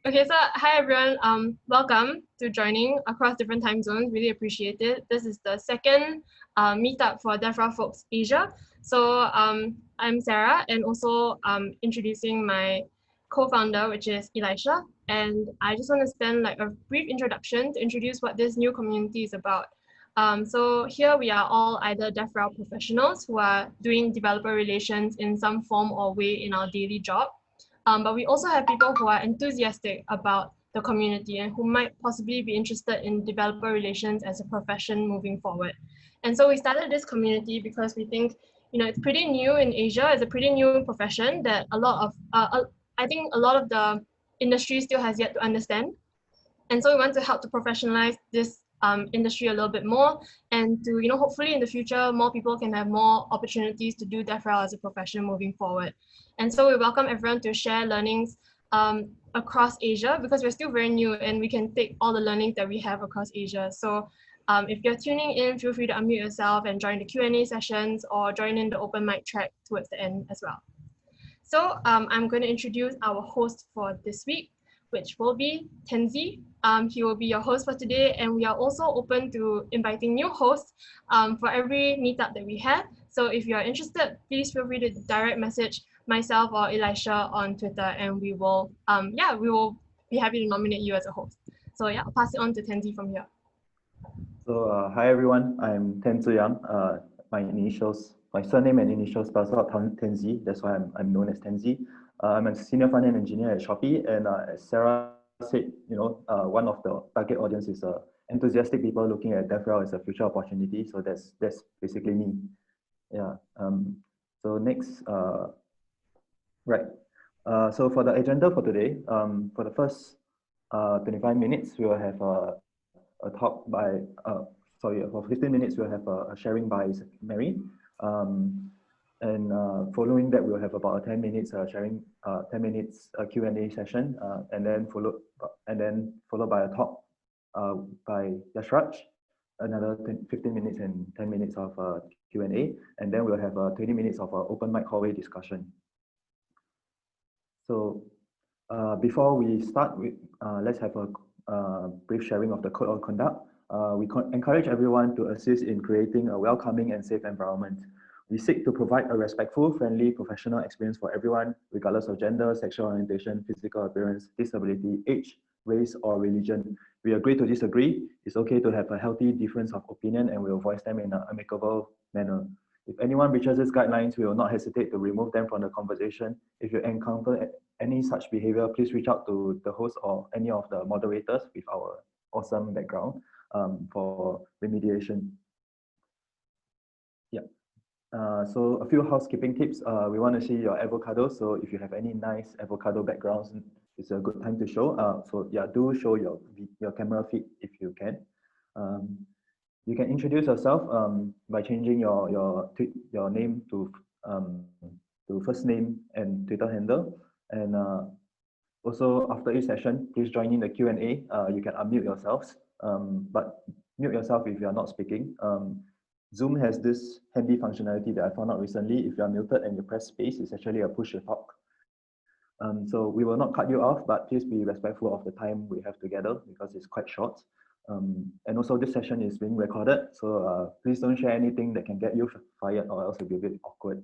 Okay, so hi everyone. Welcome to joining across different time zones. Really appreciate it. This is the second meetup for DevRel Folks Asia. So I'm Sarah, and also introducing my co-founder, which is Elisha. And I just want to spend like a brief introduction to introduce what this new community is about. So here we are all either DevRel professionals who are doing developer relations in some form or way in our daily job. But we also have people who are enthusiastic about the community and who might possibly be interested in developer relations as a profession moving forward. And so we started this community because we think, it's pretty new in Asia. It's a pretty new profession that I think a lot of the industry still has yet to understand. And so we want to help to professionalize this industry a little bit more, and to hopefully in the future more people can have more opportunities to do DevRel as a profession moving forward. And so we welcome everyone to share learnings across Asia, because we're still very new and we can take all the learnings that we have across Asia. So if you're tuning in, feel free to unmute yourself and join the Q&A sessions or join in the open mic track towards the end as well. So I'm going to introduce our host for this week, which will be Thengvall. He will be your host for today, and we are also open to inviting new hosts for every meetup that we have. So if you are interested, please feel free to direct message myself or Elisha on Twitter, and we will be happy to nominate you as a host. So yeah, I'll pass it on to Thengvall from here. So hi everyone, I'm Thengvall. My surname and initials spells out Thengvall. That's why I'm known as Thengvall. I'm a senior front-end engineer at Shopee, and as Sarah said, one of the target audience is enthusiastic people looking at DevRel as a future opportunity. So that's basically me. Yeah. So next, right. So for the agenda for today, for the first 25 minutes, we will have a talk by, for 15 minutes, we'll have a sharing by Mary. And following that, we'll have about a 10 minutes sharing, 10 minutes Q&A session, and then followed by a talk by Yashraj, another 15 minutes and 10 minutes of Q&A, and then we'll have 20 minutes of open mic hallway discussion. So before we start, let's have a brief sharing of the code of conduct. We encourage everyone to assist in creating a welcoming and safe environment. We seek to provide a respectful, friendly, professional experience for everyone, regardless of gender, sexual orientation, physical appearance, disability, age, race, or religion. We agree to disagree. It's okay to have a healthy difference of opinion, and we'll voice them in an amicable manner. If anyone breaches these guidelines, we will not hesitate to remove them from the conversation. If you encounter any such behavior, please reach out to the host or any of the moderators with our awesome background for remediation. Yeah. So a few housekeeping tips. We want to see your avocado. So if you have any nice avocado backgrounds, it's a good time to show. So yeah, do show your camera feed if you can. You can introduce yourself by changing your name to first name and Twitter handle. And also after each session, please join in the Q&A. You can unmute yourselves, but mute yourself if you are not speaking. Zoom has this handy functionality that I found out recently. If you are muted and you press space, it's actually a push to talk. So we will not cut you off, but please be respectful of the time we have together because it's quite short. And also this session is being recorded, so please don't share anything that can get you fired, or else it'll be a bit awkward.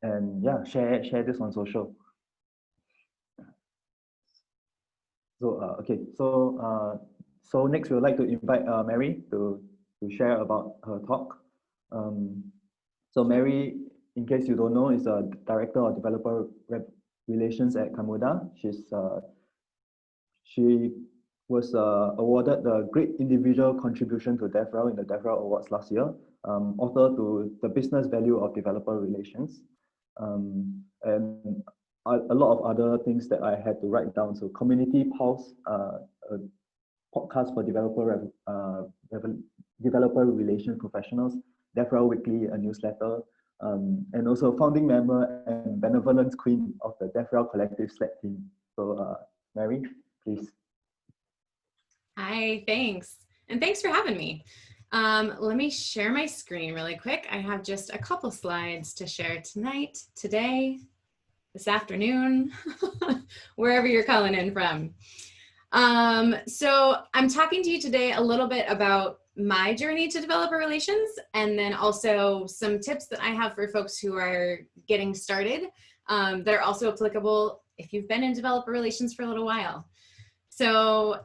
And yeah, share this on social. So okay, so next we would like to invite Mary to share about her talk. So Mary, in case you don't know, is a director of developer relations at Camunda. She was awarded the Great Individual Contribution to DevRel in the DevRel Awards last year, author to The Business Value of Developer Relations, and a lot of other things that I had to write down. So Community Pulse, a podcast for developer relation professionals, DevRel Weekly, a newsletter, and also founding member and benevolence queen of the DevRel Collective Slack team. So Mary, please. Hi, thanks. And thanks for having me. Let me share my screen really quick. I have just a couple slides to share today. this afternoon, wherever you're calling in from. So I'm talking to you today a little bit about my journey to developer relations, and then also some tips that I have for folks who are getting started that are also applicable if you've been in developer relations for a little while. So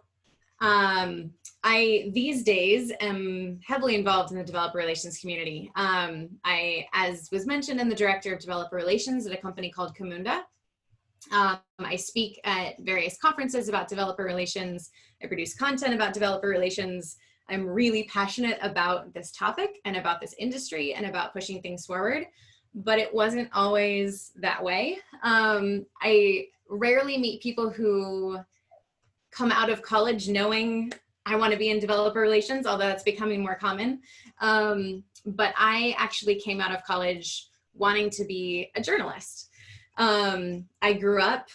I, these days, am heavily involved in the developer relations community. I, as was mentioned, am the director of developer relations at a company called Camunda. I speak at various conferences about developer relations. I produce content about developer relations. I'm really passionate about this topic and about this industry and about pushing things forward, but it wasn't always that way. I rarely meet people who come out of college knowing I want to be in developer relations, although that's becoming more common. But I actually came out of college wanting to be a journalist. I grew up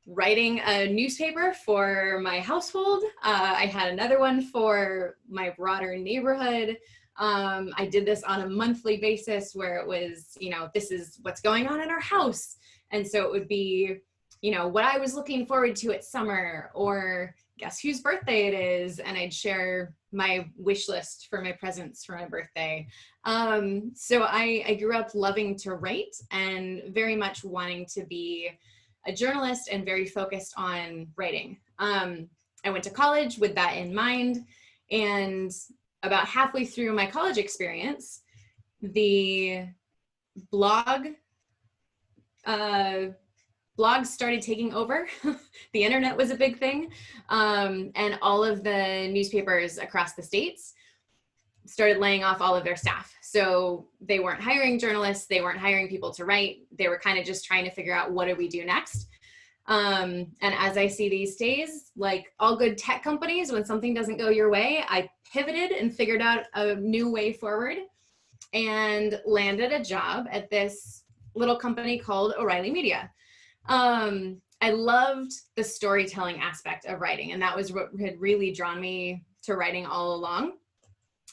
writing a newspaper for my household. I had another one for my broader neighborhood. I did this on a monthly basis where it was, you know, this is what's going on in our house. And so it would be, you know, what I was looking forward to at summer, or guess whose birthday it is. And I'd share my wish list for my presents for my birthday. So I grew up loving to write and very much wanting to be a journalist and very focused on writing. I went to college with that in mind, and about halfway through my college experience, the blogs started taking over. The internet was a big thing. And all of the newspapers across the states started laying off all of their staff. So they weren't hiring journalists, they weren't hiring people to write. They were kind of just trying to figure out, what do we do next? And as I see these days, like all good tech companies, when something doesn't go your way, I pivoted and figured out a new way forward and landed a job at this little company called O'Reilly Media. I loved the storytelling aspect of writing, and that was what had really drawn me to writing all along.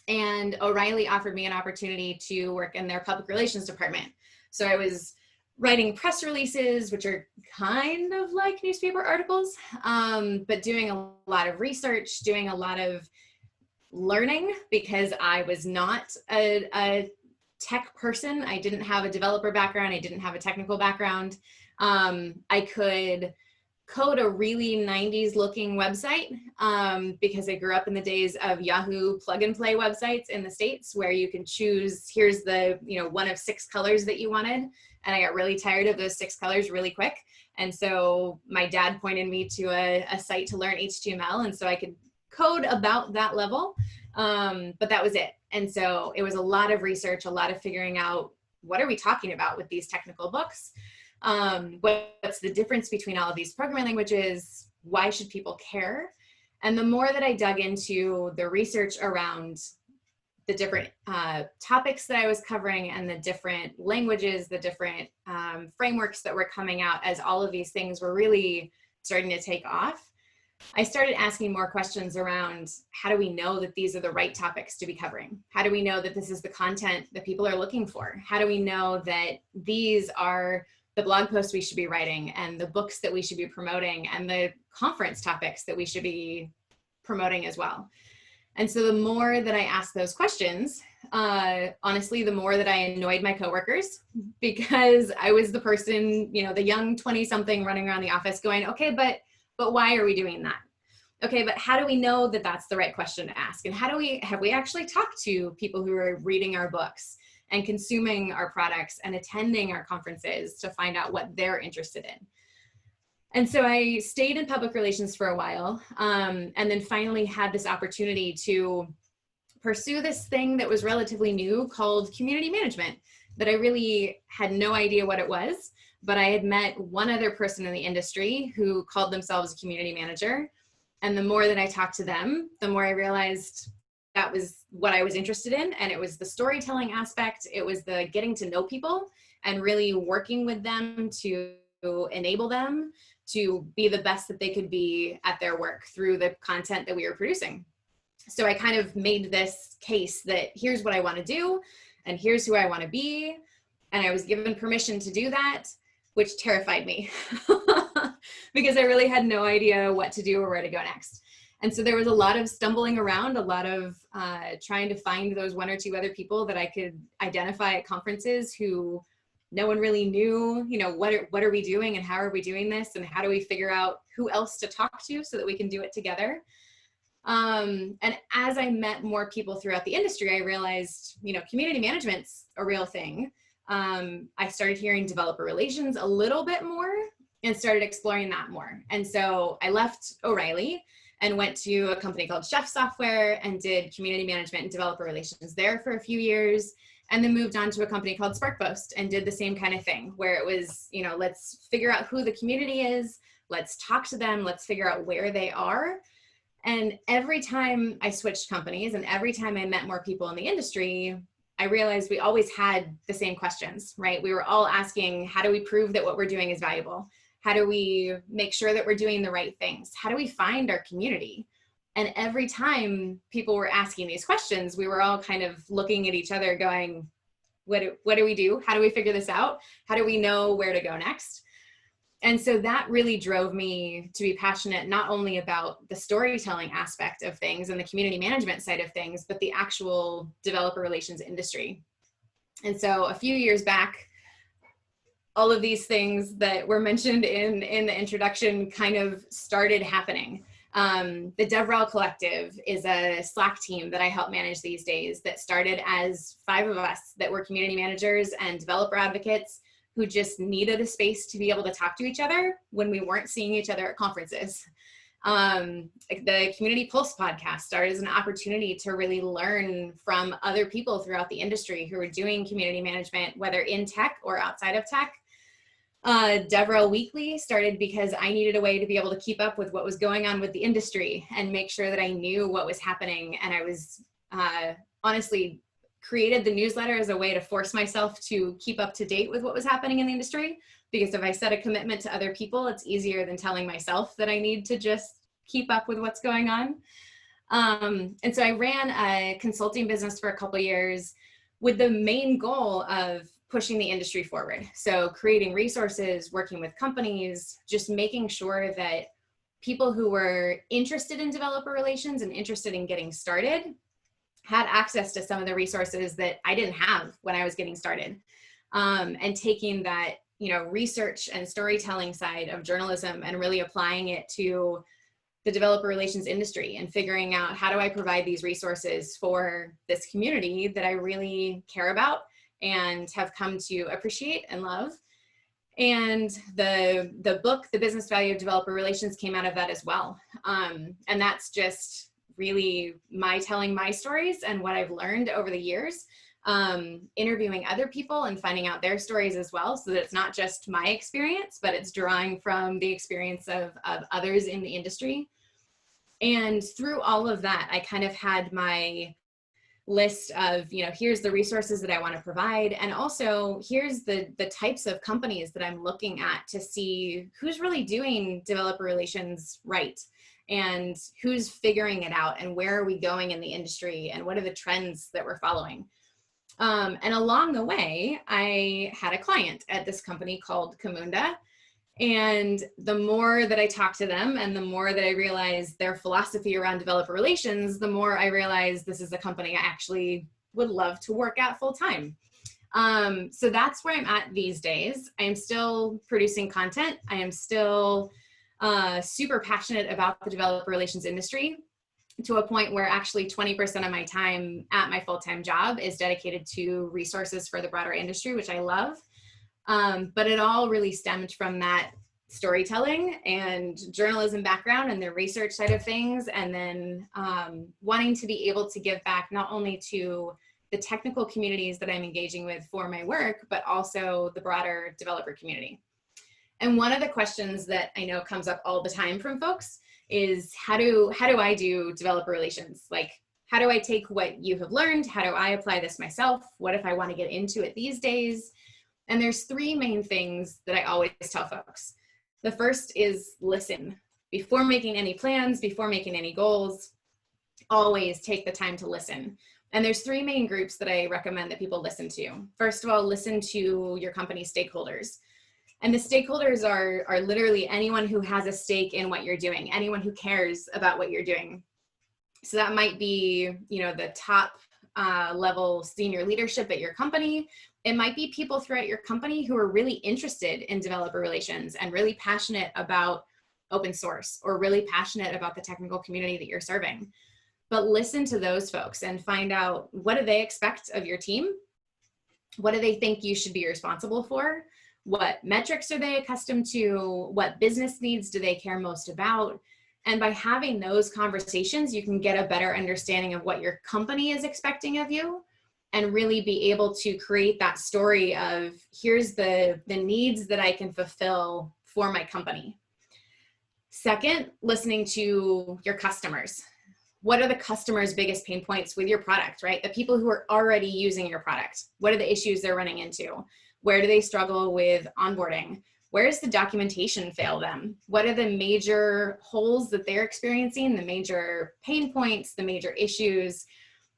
And O'Reilly offered me an opportunity to work in their public relations department. So I was writing press releases, which are kind of like newspaper articles, but doing a lot of research, doing a lot of learning, because I was not a tech person. I didn't have a developer background. I didn't have a technical background. I could code a really 90s looking website because I grew up in the days of Yahoo plug and play websites in the States, where you can choose, here's the, you know, one of 6 colors that you wanted. And I got really tired of those 6 colors really quick. And so my dad pointed me to a site to learn HTML. And so I could code about that level, but that was it. And so it was a lot of research, a lot of figuring out, what are we talking about with these technical books? What's the difference between all of these programming languages? Why should people care? And the more that I dug into the research around the different topics that I was covering, and the different languages, the different frameworks that were coming out as all of these things were really starting to take off, I started asking more questions around, how do we know that these are the right topics to be covering? How do we know that this is the content that people are looking for? How do we know that these are the blog posts we should be writing, and the books that we should be promoting, and the conference topics that we should be promoting as well? And so the more that I asked those questions, honestly, the more that I annoyed my coworkers, because I was the person, you know, the young 20-something running around the office going, okay, but why are we doing that? Okay, but how do we know that that's the right question to ask? And how do we, have we actually talked to people who are reading our books and consuming our products and attending our conferences to find out what they're interested in? And so I stayed in public relations for a while, and then finally had this opportunity to pursue this thing that was relatively new called community management, that I really had no idea what it was, but I had met one other person in the industry who called themselves a community manager. And the more that I talked to them, the more I realized that was what I was interested in. And it was the storytelling aspect. It was the getting to know people and really working with them to enable them to be the best that they could be at their work through the content that we were producing. So I kind of made this case that here's what I want to do, and here's who I want to be. And I was given permission to do that. which terrified me because I really had no idea what to do or where to go next. And so there was a lot of stumbling around, a lot of trying to find those one or two other people that I could identify at conferences who no one really knew, you know, what are we doing and how are we doing this and how do we figure out who else to talk to so that we can do it together. And as I met more people throughout the industry, I realized, you know, community management's a real thing. I started hearing developer relations a little bit more and started exploring that more. And so I left O'Reilly and went to a company called Chef Software and did community management and developer relations there for a few years. And then moved on to a company called Sparkpost and did the same kind of thing where it was, you know, let's figure out who the community is, let's talk to them, let's figure out where they are. And every time I switched companies and every time I met more people in the industry, I realized we always had the same questions, right? We were all asking, how do we prove that what we're doing is valuable? How do we make sure that we're doing the right things? How do we find our community? And every time people were asking these questions, we were all kind of looking at each other going, what do we do? How do we figure this out? How do we know where to go next? And so that really drove me to be passionate, not only about the storytelling aspect of things and the community management side of things, but the actual developer relations industry. And so a few years back, all of these things that were mentioned in the introduction kind of started happening. The DevRel Collective is a Slack team that I help manage these days that started as 5 of us that were community managers and developer advocates who just needed a space to be able to talk to each other when we weren't seeing each other at conferences. The Community Pulse podcast started as an opportunity to really learn from other people throughout the industry who are doing community management, whether in tech or outside of tech. DevRel Weekly started because I needed a way to be able to keep up with what was going on with the industry and make sure that I knew what was happening. And I was honestly created the newsletter as a way to force myself to keep up to date with what was happening in the industry. Because if I set a commitment to other people, it's easier than telling myself that I need to just keep up with what's going on. And so I ran a consulting business for a couple of years with the main goal of pushing the industry forward. So creating resources, working with companies, just making sure that people who were interested in developer relations and interested in getting started had access to some of the resources that I didn't have when I was getting started. And taking that, you know, research and storytelling side of journalism and really applying it to the developer relations industry and figuring out how do I provide these resources for this community that I really care about and have come to appreciate and love. And the book, The Business Value of Developer Relations, came out of that as well. And that's just really my telling my stories and what I've learned over the years, interviewing other people and finding out their stories as well, so that it's not just my experience, but it's drawing from the experience of others in the industry. And through all of that, I kind of had my list of, you know, here's the resources that I want to provide. And also here's the types of companies that I'm looking at to see who's really doing developer relations right and who's figuring it out and where are we going in the industry and what are the trends that we're following. And along the way, I had a client at this company called Camunda. And the more that I talked to them and the more that I realized their philosophy around developer relations, the more I realized this is a company I actually would love to work at full time. So that's where I'm at these days. I am still producing content. I am still super passionate about the developer relations industry, to a point where actually 20% of my time at my full-time job is dedicated to resources for the broader industry, which I love. But it all really stemmed from that storytelling and journalism background and the research side of things. And then wanting to be able to give back not only to the technical communities that I'm engaging with for my work, but also the broader developer community. And one of the questions that I know comes up all the time from folks is how do I do developer relations? Like, how do I take what you have learned? How do I apply this myself? What if I want to get into it these days? And there's 3 main things that I always tell folks. The first is listen. Before making any plans, before making any goals, always take the time to listen. And there's 3 main groups that I recommend that people listen to. First of all, listen to your company stakeholders. And the stakeholders are literally anyone who has a stake in what you're doing, anyone who cares about what you're doing. So that might be, you know, the top level senior leadership at your company. It might be people throughout your company who are really interested in developer relations and really passionate about open source or really passionate about the technical community that you're serving. But listen to those folks and find out, what do they expect of your team? What do they think you should be responsible for? What metrics are they accustomed to? What business needs do they care most about? And by having those conversations, you can get a better understanding of what your company is expecting of you and really be able to create that story of, here's the needs that I can fulfill for my company. Second, listening to your customers. What are the customers' biggest pain points with your product, right? The people who are already using your product. What are the issues they're running into? Where do they struggle with onboarding? Where does the documentation fail them? What are the major holes that they're experiencing, the major pain points, the major issues?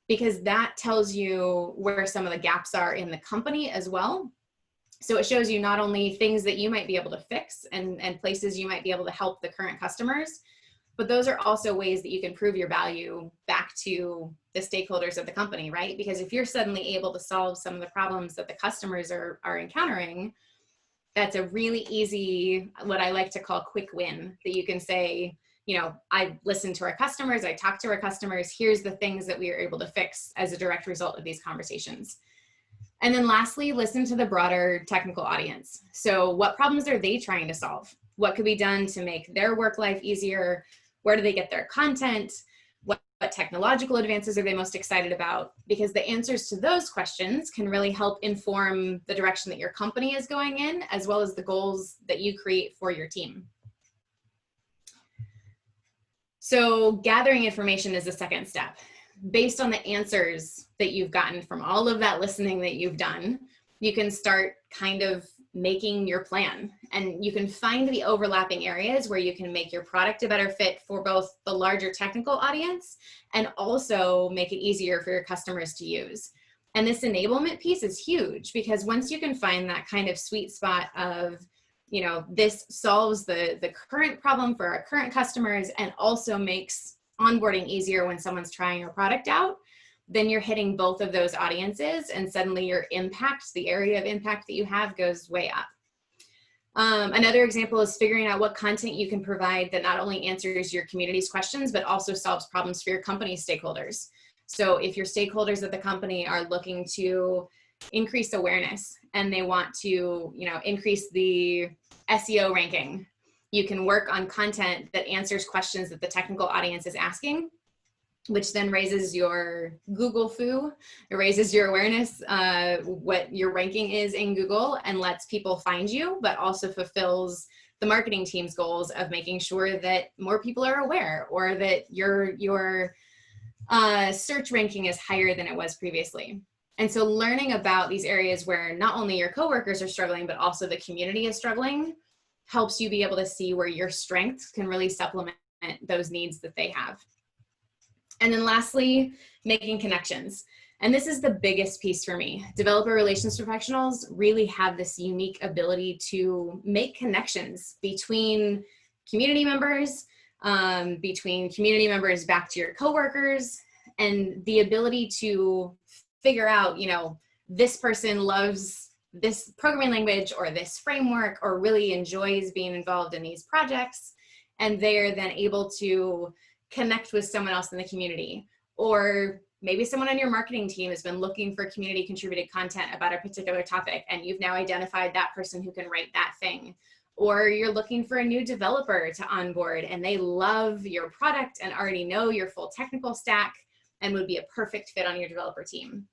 Because that tells you where some of the gaps are in the company as well. So it shows you not only things that you might be able to fix and places you might be able to help the current customers, but those are also ways that you can prove your value back to the stakeholders of the company, right? Because if you're suddenly able to solve some of the problems that the customers are encountering, that's a really easy, what I like to call quick win, that you can say, you know, I listened to our customers, I talked to our customers, here's the things that we are able to fix as a direct result of these conversations. And then lastly, listen to the broader technical audience. So what problems are they trying to solve? What could be done to make their work life easier? Where do they get their content? What technological advances are they most excited about? Because the answers to those questions can really help inform the direction that your company is going in, as well as the goals that you create for your team. So gathering information is the second step. Based on the answers that you've gotten from all of that listening that you've done, you can start kind of making your plan, and you can find the overlapping areas where you can make your product a better fit for both the larger technical audience and also make it easier for your customers to use. And this enablement piece is huge, because once you can find that kind of sweet spot of, you know, this solves the current problem for our current customers and also makes onboarding easier when someone's trying your product out, then you're hitting both of those audiences, and suddenly your impact, the area of impact that you have, goes way up. Another example is figuring out what content you can provide that not only answers your community's questions, but also solves problems for your company's stakeholders. So if your stakeholders at the company are looking to increase awareness and they want to, you know, increase the SEO ranking, you can work on content that answers questions that the technical audience is asking, which then raises your Google foo, it raises your awareness, what your ranking is in Google, and lets people find you, but also fulfills the marketing team's goals of making sure that more people are aware, or that your search ranking is higher than it was previously. And so learning about these areas where not only your coworkers are struggling, but also the community is struggling, helps you be able to see where your strengths can really supplement those needs that they have. And then lastly, making connections. And this is the biggest piece for me. Developer relations professionals really have this unique ability to make connections between community members, between community members back to your coworkers, and the ability to figure out, you know, this person loves this programming language or this framework, or really enjoys being involved in these projects, and they're then able to connect with someone else in the community. Or maybe someone on your marketing team has been looking for community contributed content about a particular topic, and you've now identified that person who can write that thing. Or you're looking for a new developer to onboard, and they love your product and already know your full technical stack and would be a perfect fit on your developer team.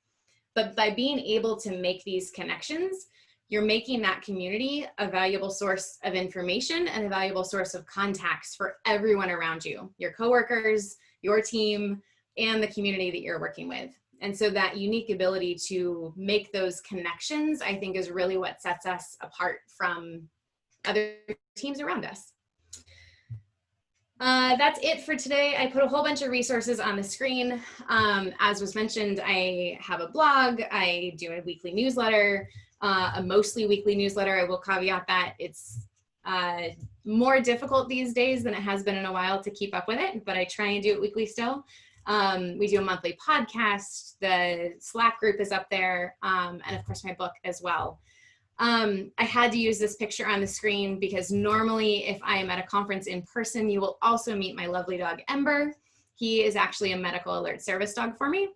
But by being able to make these connections, you're making that community a valuable source of information and a valuable source of contacts for everyone around you, your coworkers, your team, and the community that you're working with. And so that unique ability to make those connections, I think, is really what sets us apart from other teams around us. That's it for today. I put a whole bunch of resources on the screen. As was mentioned, I have a blog, I do a weekly newsletter, a mostly weekly newsletter. I will caveat that it's more difficult these days than it has been in a while to keep up with it, but I try and do it weekly still. We do a monthly podcast. The Slack group is up there, and of course my book as well. I had to use this picture on the screen because normally if I am at a conference in person, you will also meet my lovely dog, Ember. He is actually a medical alert service dog for me.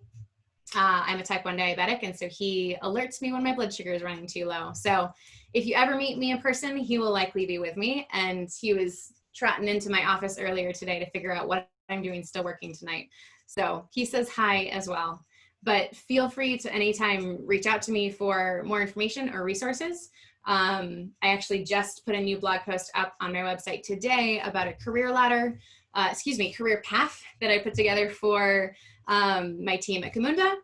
I'm a type 1 diabetic, and so he alerts me when my blood sugar is running too low. So if you ever meet me in person, he will likely be with me. And he was trotting into my office earlier today to figure out what I'm doing still working tonight. So he says hi as well. But feel free to anytime reach out to me for more information or resources. I actually just put a new blog post up on my website today about a career path that I put together for my team at Camunda.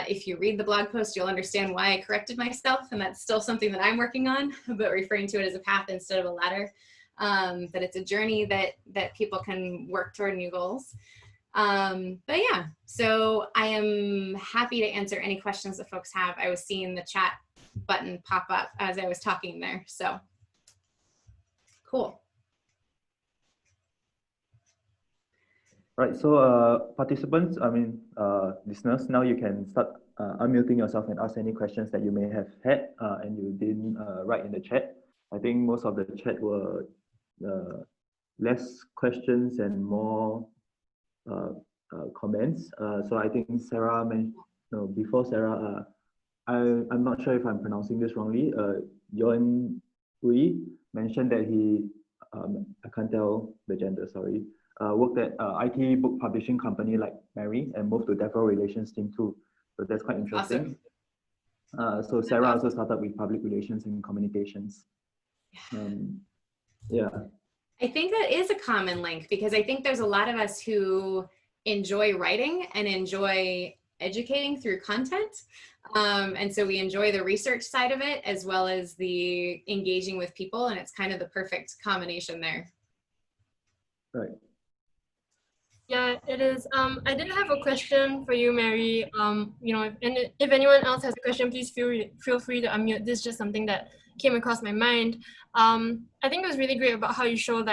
If you read the blog post, you'll understand why I corrected myself, and that's still something that I'm working on, but referring to it as a path instead of a ladder. That it's a journey that people can work toward new goals. But yeah, so I am happy to answer any questions that folks have. I was seeing the chat button pop up as I was talking there, so cool. Right, so participants, listeners, now you can start unmuting yourself and ask any questions that you may have had and you didn't write in the chat. I think most of the chat were less questions and more comments. So I think Sarah mentioned, before Sarah, I'm not sure if I'm pronouncing this wrongly. Yon Hui mentioned that he, I can't tell the gender, sorry, worked at IT book publishing company like Mary and moved to DevRel Relations team too. So that's quite interesting. Awesome. So Sarah also started with public relations and communications. Yeah. I think that is a common link because I think there's a lot of us who enjoy writing and enjoy educating through content. And so we enjoy the research side of it as well as the engaging with people, and it's kind of the perfect combination there. Right. Yeah, it is. I did have a question for you, Mary. If anyone else has a question, please feel free to unmute. This is just something that came across my mind. I think it was really great about how you showed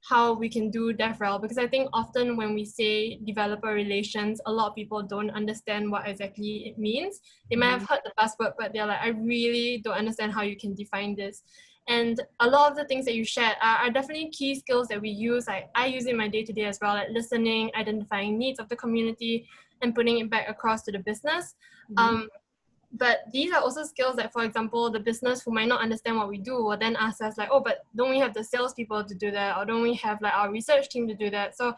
how we can do DevRel, because I think often when we say developer relations, a lot of people don't understand what exactly it means. They might have heard the buzzword, but they're like, I really don't understand how you can define this. And a lot of the things that you shared are definitely key skills that we use. I use in my day-to-day as well, like listening, identifying needs of the community, and putting it back across to the business. But these are also skills that, for example, the business who might not understand what we do will then ask us like, oh, but don't we have the salespeople to do that? Or don't we have like our research team to do that? So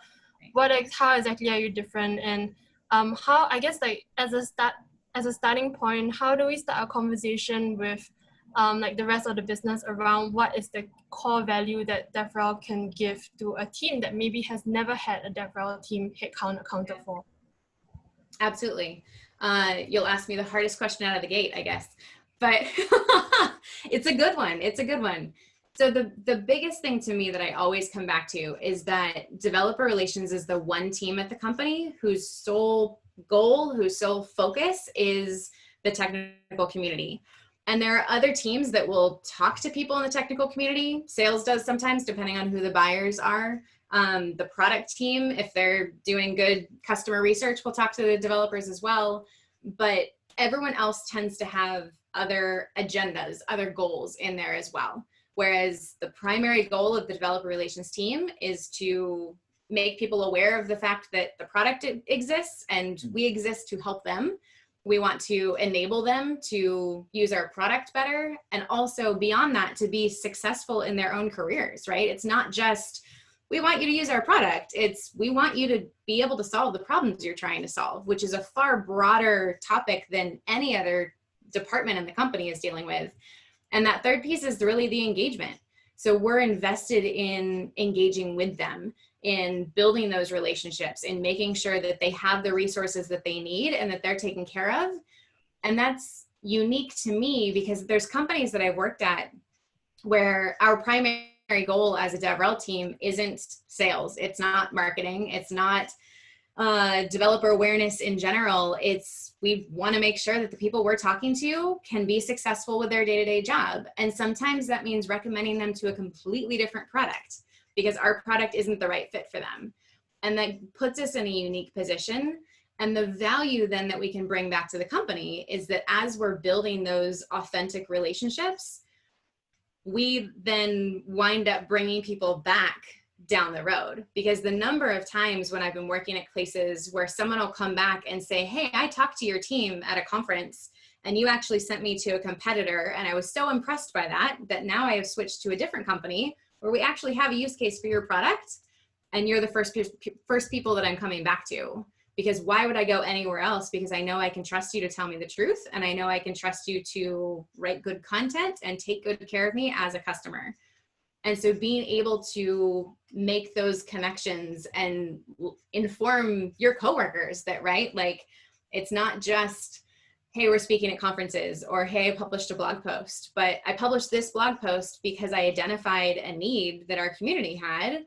how exactly are you different? And how, I guess, like as a starting point, how do we start a conversation with like the rest of the business around what is the core value that DevRel can give to a team that maybe has never had a DevRel team headcount accounted for? Absolutely. You'll ask me the hardest question out of the gate, I guess, but it's a good one. It's a good one. So the biggest thing to me that I always come back to is that developer relations is the one team at the company whose sole goal, whose sole focus is the technical community. And there are other teams that will talk to people in the technical community. Sales does sometimes, depending on who the buyers are. The product team, if they're doing good customer research, will talk to the developers as well. But everyone else tends to have other agendas, other goals in there as well. Whereas the primary goal of the developer relations team is to make people aware of the fact that the product exists and we exist to help them. We want to enable them to use our product better, and also beyond that, to be successful in their own careers, right? It's not just, we want you to use our product. It's, we want you to be able to solve the problems you're trying to solve, which is a far broader topic than any other department in the company is dealing with. And that third piece is really the engagement. So we're invested in engaging with them, in building those relationships, in making sure that they have the resources that they need and that they're taken care of. And that's unique to me because there's companies that I've worked at where our primary goal as a DevRel team isn't sales. It's not marketing. It's not developer awareness in general, we want to make sure that the people we're talking to can be successful with their day-to-day job. And sometimes that means recommending them to a completely different product because our product isn't the right fit for them. And that puts us in a unique position. And the value then that we can bring back to the company is that as we're building those authentic relationships, we then wind up bringing people back down the road, because the number of times when I've been working at places where someone will come back and say, hey, I talked to your team at a conference and you actually sent me to a competitor. And I was so impressed by that now I have switched to a different company where we actually have a use case for your product. And you're the first people that I'm coming back to, because why would I go anywhere else? Because I know I can trust you to tell me the truth. And I know I can trust you to write good content and take good care of me as a customer. And so being able to make those connections and inform your coworkers that, right, like it's not just, hey, we're speaking at conferences, or hey, I published a blog post, but I published this blog post because I identified a need that our community had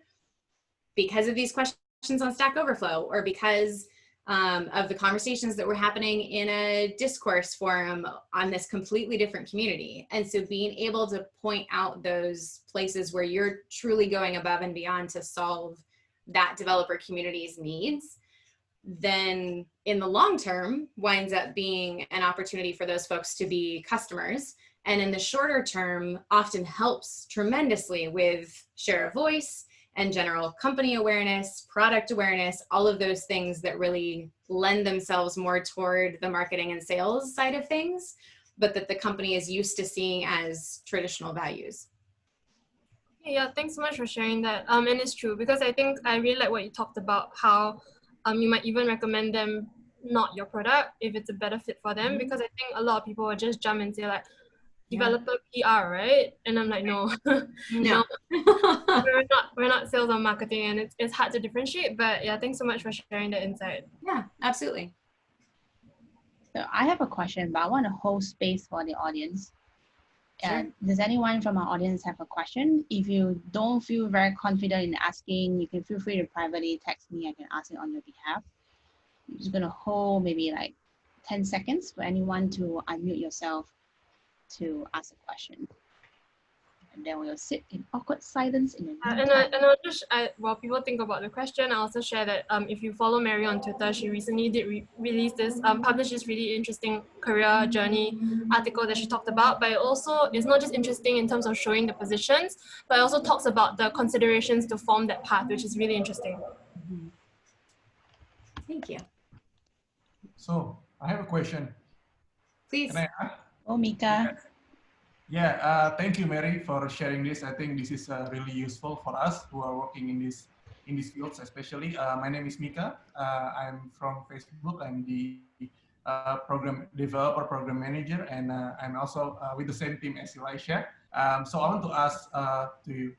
because of these questions on Stack Overflow, or because of the conversations that were happening in a discourse forum on this completely different community. And so being able to point out those places where you're truly going above and beyond to solve that developer community's needs, then in the long term winds up being an opportunity for those folks to be customers. And in the shorter term often helps tremendously with share of voice and general company awareness, product awareness, all of those things that really lend themselves more toward the marketing and sales side of things, but that the company is used to seeing as traditional values. Yeah, thanks so much for sharing that. And it's true, because I think I really like what you talked about, how you might even recommend them not your product if it's a better fit for them, because I think a lot of people will just jump and say like, developer PR, right? And I'm like, no, no, we're not sales or marketing, and it's hard to differentiate. But yeah, thanks so much for sharing the insight. Yeah, absolutely. So I have a question, but I want to hold space for the audience. Sure. And does anyone from our audience have a question? If you don't feel very confident in asking, you can feel free to privately text me. I can ask it on your behalf. I'm just going to hold maybe like 10 seconds for anyone to unmute yourself to ask a question. And then we'll sit in awkward silence in the meantime. And I'll just, while people think about the question, I'll also share that if you follow Mary on Twitter, she recently did release this, publish this really interesting career journey article that she talked about. But it also is not just interesting in terms of showing the positions, but it also talks about the considerations to form that path, which is really interesting. Mm-hmm. Thank you. So I have a question. Please. Can I ask? Oh, Mika. Yeah, thank you, Mary, for sharing this. I think this is really useful for us who are working in these fields, especially. My name is Mika. I'm from Facebook. I'm the developer program manager, and I'm also with the same team as Elisha. So I want to ask to you,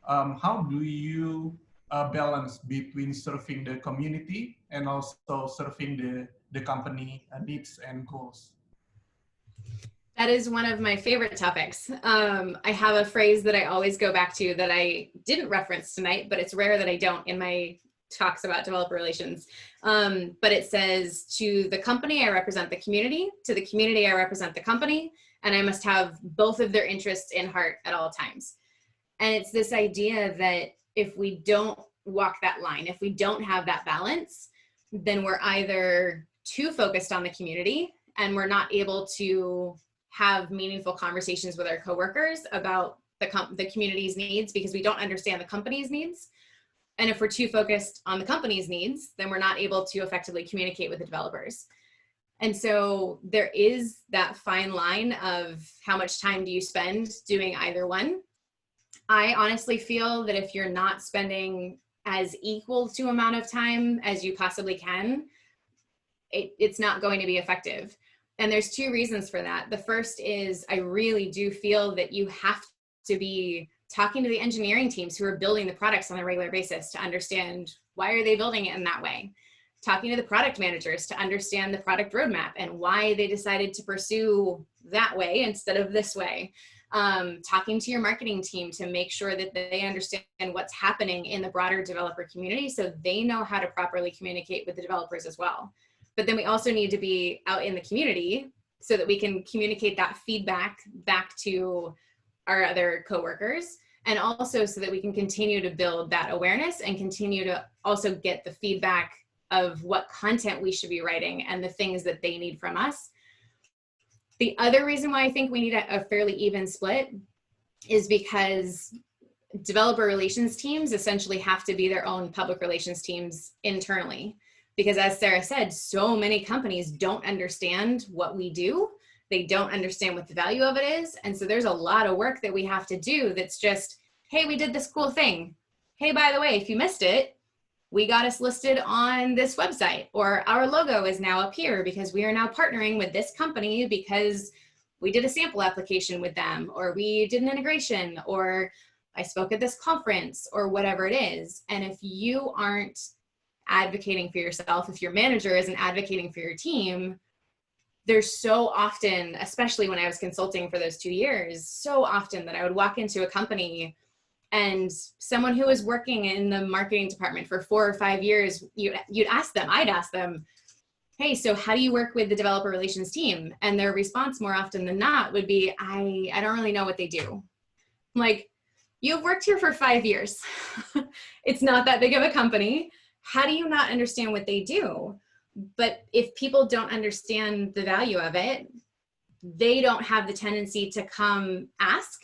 how do you balance between serving the community and also serving the company needs and goals? That is one of my favorite topics. I have a phrase that I always go back to that I didn't reference tonight, but it's rare that I don't in my talks about developer relations. But it says, to the company, I represent the community. To the community, I represent the company. And I must have both of their interests in heart at all times. And it's this idea that if we don't walk that line, if we don't have that balance, then we're either too focused on the community and we're not able to have meaningful conversations with our coworkers about the community's needs because we don't understand the company's needs. And if we're too focused on the company's needs, then we're not able to effectively communicate with the developers. And so there is that fine line of how much time do you spend doing either one. I honestly feel that if you're not spending as equal to amount of time as you possibly can, it's not going to be effective. And there's two reasons for that. The first is I really do feel that you have to be talking to the engineering teams who are building the products on a regular basis to understand why are they building it in that way. Talking to the product managers to understand the product roadmap and why they decided to pursue that way instead of this way. talking to your marketing team to make sure that they understand what's happening in the broader developer community so they know how to properly communicate with the developers as well. But then we also need to be out in the community so that we can communicate that feedback back to our other coworkers, and also so that we can continue to build that awareness and continue to also get the feedback of what content we should be writing and the things that they need from us. The other reason why I think we need a fairly even split is because developer relations teams essentially have to be their own public relations teams internally. Because as Sarah said, so many companies don't understand what we do. They don't understand what the value of it is. And so there's a lot of work that we have to do that's just, hey, we did this cool thing. Hey, by the way, if you missed it, we got us listed on this website, or our logo is now up here because we are now partnering with this company because we did a sample application with them, or we did an integration, or I spoke at this conference, or whatever it is. And if you aren't advocating for yourself, if your manager isn't advocating for your team, there's so often, especially when I was consulting for those 2 years, so often that I would walk into a company and someone who was working in the marketing department for 4 or 5 years, you'd ask them, I'd ask them, hey, so how do you work with the developer relations team? And their response more often than not would be, I don't really know what they do. I'm like, you've worked here for 5 years. It's not that big of a company. How do you not understand what they do? But if people don't understand the value of it, they don't have the tendency to come ask,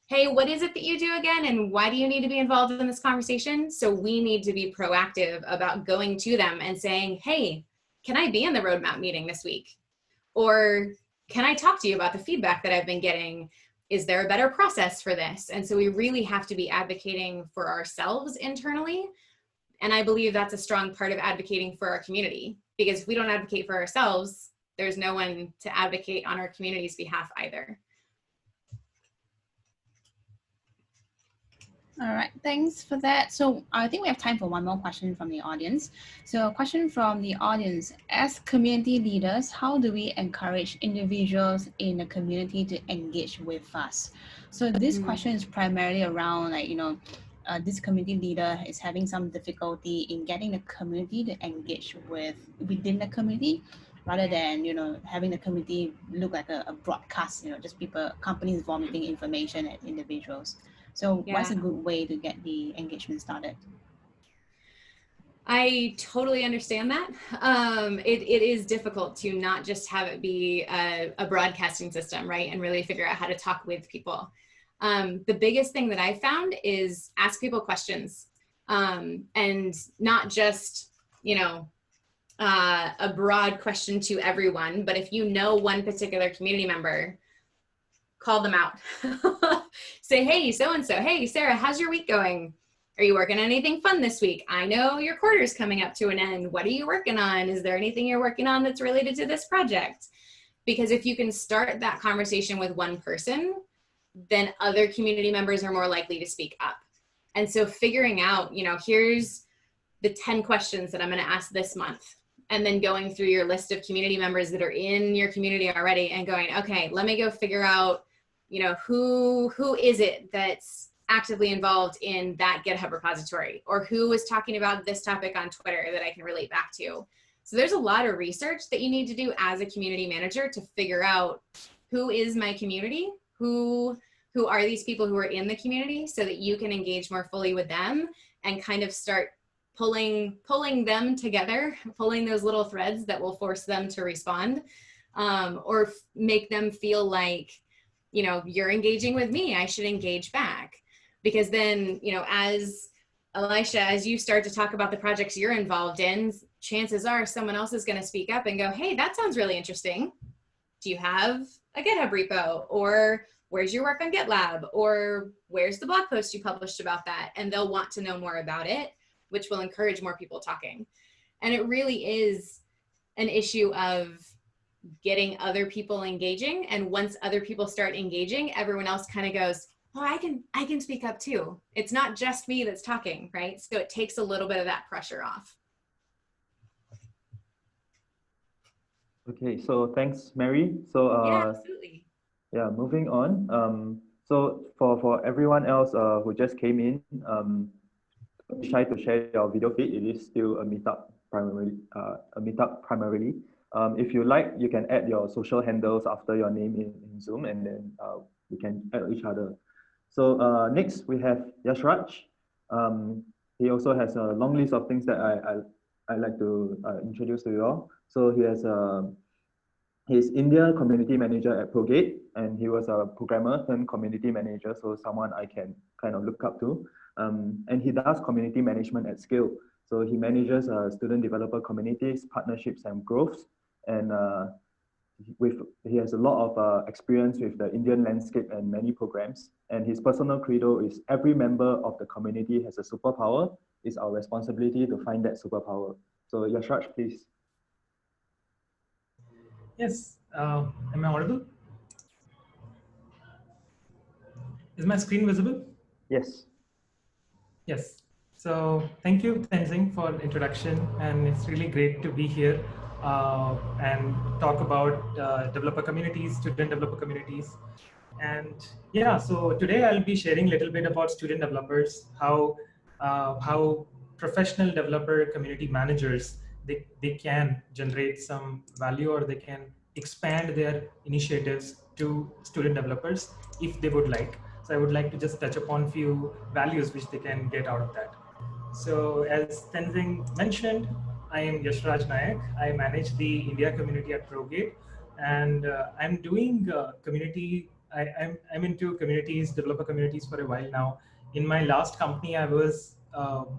hey, what is it that you do again? And why do you need to be involved in this conversation? So we need to be proactive about going to them and saying, hey, can I be in the roadmap meeting this week? Or can I talk to you about the feedback that I've been getting? Is there a better process for this? And so we really have to be advocating for ourselves internally. And I believe that's a strong part of advocating for our community, because if we don't advocate for ourselves, there's no one to advocate on our community's behalf either. All right, thanks for that. So I think we have time for one more question from the audience. So a question from the audience: as community leaders, how do we encourage individuals in the community to engage with us? So this question is primarily around, like, this community leader is having some difficulty in getting the community to engage within the community, rather than, having the community look like a broadcast, just companies vomiting information at individuals. So what's a good way to get the engagement started? I totally understand that. It is difficult to not just have it be a broadcasting system, right? And really figure out how to talk with people. The biggest thing that I found is ask people questions, and not just, a broad question to everyone, but if you know one particular community member, call them out. Say, hey, so-and-so, hey, Sarah, how's your week going? Are you working on anything fun this week? I know your quarter's coming up to an end. What are you working on? Is there anything you're working on that's related to this project? Because if you can start that conversation with one person, then other community members are more likely to speak up. And so figuring out, here's the 10 questions that I'm going to ask this month. And then going through your list of community members that are in your community already and going, okay, let me go figure out, who is it that's actively involved in that GitHub repository, or who was talking about this topic on Twitter that I can relate back to. So there's a lot of research that you need to do as a community manager to figure out who is my community, who are these people who are in the community, so that you can engage more fully with them and kind of start pulling them together, pulling those little threads that will force them to respond, or make them feel like, you're engaging with me, I should engage back. Because then, as Elisha, as you start to talk about the projects you're involved in, chances are someone else is going to speak up and go, hey, that sounds really interesting. Do you have a GitHub repo? Or where's your work on GitLab? Or where's the blog post you published about that? And they'll want to know more about it, which will encourage more people talking. And it really is an issue of getting other people engaging. And once other people start engaging, everyone else kind of goes, oh, I can speak up too. It's not just me that's talking, right? So it takes a little bit of that pressure off. Okay, so thanks, Mary. So yeah, absolutely. Yeah, moving on. So for everyone else who just came in, don't be shy to share your video feed. It is still a meetup primarily. If you like, you can add your social handles after your name in Zoom, and then we can add each other. So next we have Yashraj. He also has a long list of things that I like to introduce to you all. So he has he's India community manager at Progate, and he was a programmer turned community manager, so someone I can kind of look up to. And he does community management at scale. So he manages student developer communities, partnerships, and growths. And he has a lot of experience with the Indian landscape and many programs. And his personal credo is every member of the community has a superpower. It's our responsibility to find that superpower. So Yashraj, please. Yes, am I audible? Is my screen visible? Yes. Yes. So thank you, Tenzing, for the introduction, and it's really great to be here and talk about developer communities, student developer communities. And yeah, so today I'll be sharing a little bit about student developers, how professional developer community managers, they can generate some value, or they can expand their initiatives to student developers if they would like. So I would like to just touch upon few values which they can get out of that. So as Tenzing mentioned, I am Yashraj Nayak. I manage the India community at Progate, and I'm doing community. I'm into communities, developer communities for a while now. In my last company, I was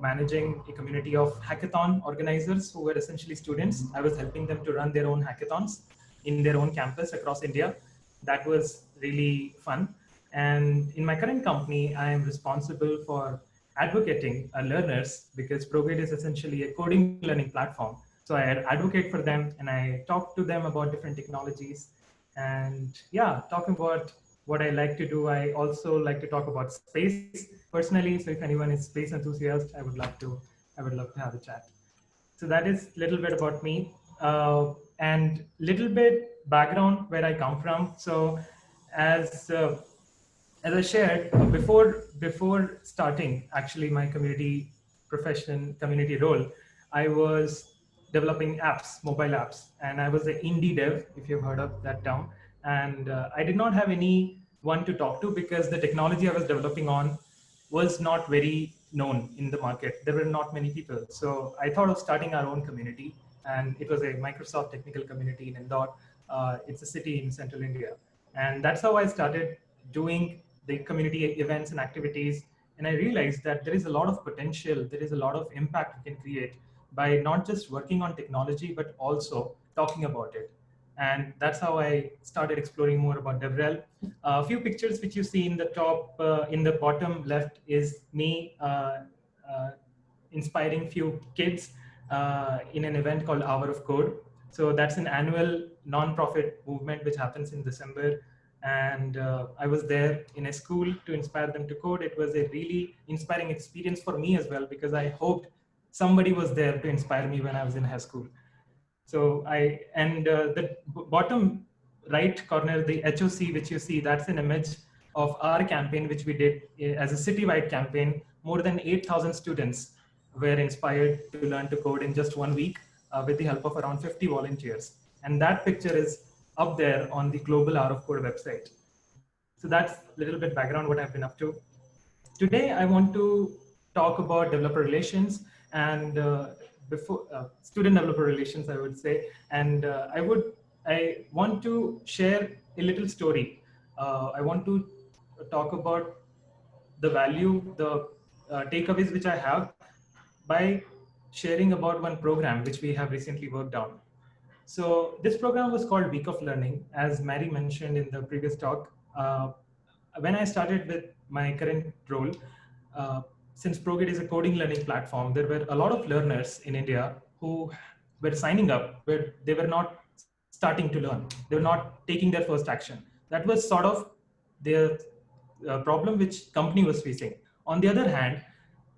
managing a community of hackathon organizers who were essentially students. I was helping them to run their own hackathons in their own campus across India. That was really fun. And in my current company, I am responsible for advocating learners, because Progate is essentially a coding learning platform. So I advocate for them, and I talk to them about different technologies. And yeah, talking about what I like to do, I also like to talk about space personally. So if anyone is space enthusiast, I would love to have a chat. So that is a little bit about me, and little bit background where I come from. So as I shared before starting actually my community role, I was developing apps, mobile apps, and I was the indie dev, if you've heard of that term. And I did not have anyone to talk to, because the technology I was developing on was not very known in the market. There were not many people. So I thought of starting our own community, and it was a Microsoft technical community in Indore. It's a city in central India. And that's how I started doing the community events and activities. And I realized that there is a lot of potential, there is a lot of impact we can create by not just working on technology, but also talking about it. And that's how I started exploring more about DevRel. A few pictures which you see in the top, in the bottom left is me inspiring few kids in an event called Hour of Code. So that's an annual non-profit movement which happens in December. And I was there in a school to inspire them to code. It was a really inspiring experience for me as well, because I hoped somebody was there to inspire me when I was in high school. So the bottom right corner, the HOC which you see, that's an image of our campaign which we did as a citywide campaign. More than 8,000 students were inspired to learn to code in just 1 week with the help of around 50 volunteers. And that picture is up there on the Global Hour of Code website. So that's a little bit background what I've been up to. Today, I want to talk about developer relations and student developer relations, I would say. And I want to share a little story. I want to talk about the value, the takeaways which I have by sharing about one program which we have recently worked on. So this program was called Week of Learning, as Mary mentioned in the previous talk. When I started with my current role, since Progate is a coding learning platform, there were a lot of learners in India who were signing up, but they were not starting to learn. They were not taking their first action. That was sort of the problem which company was facing. On the other hand,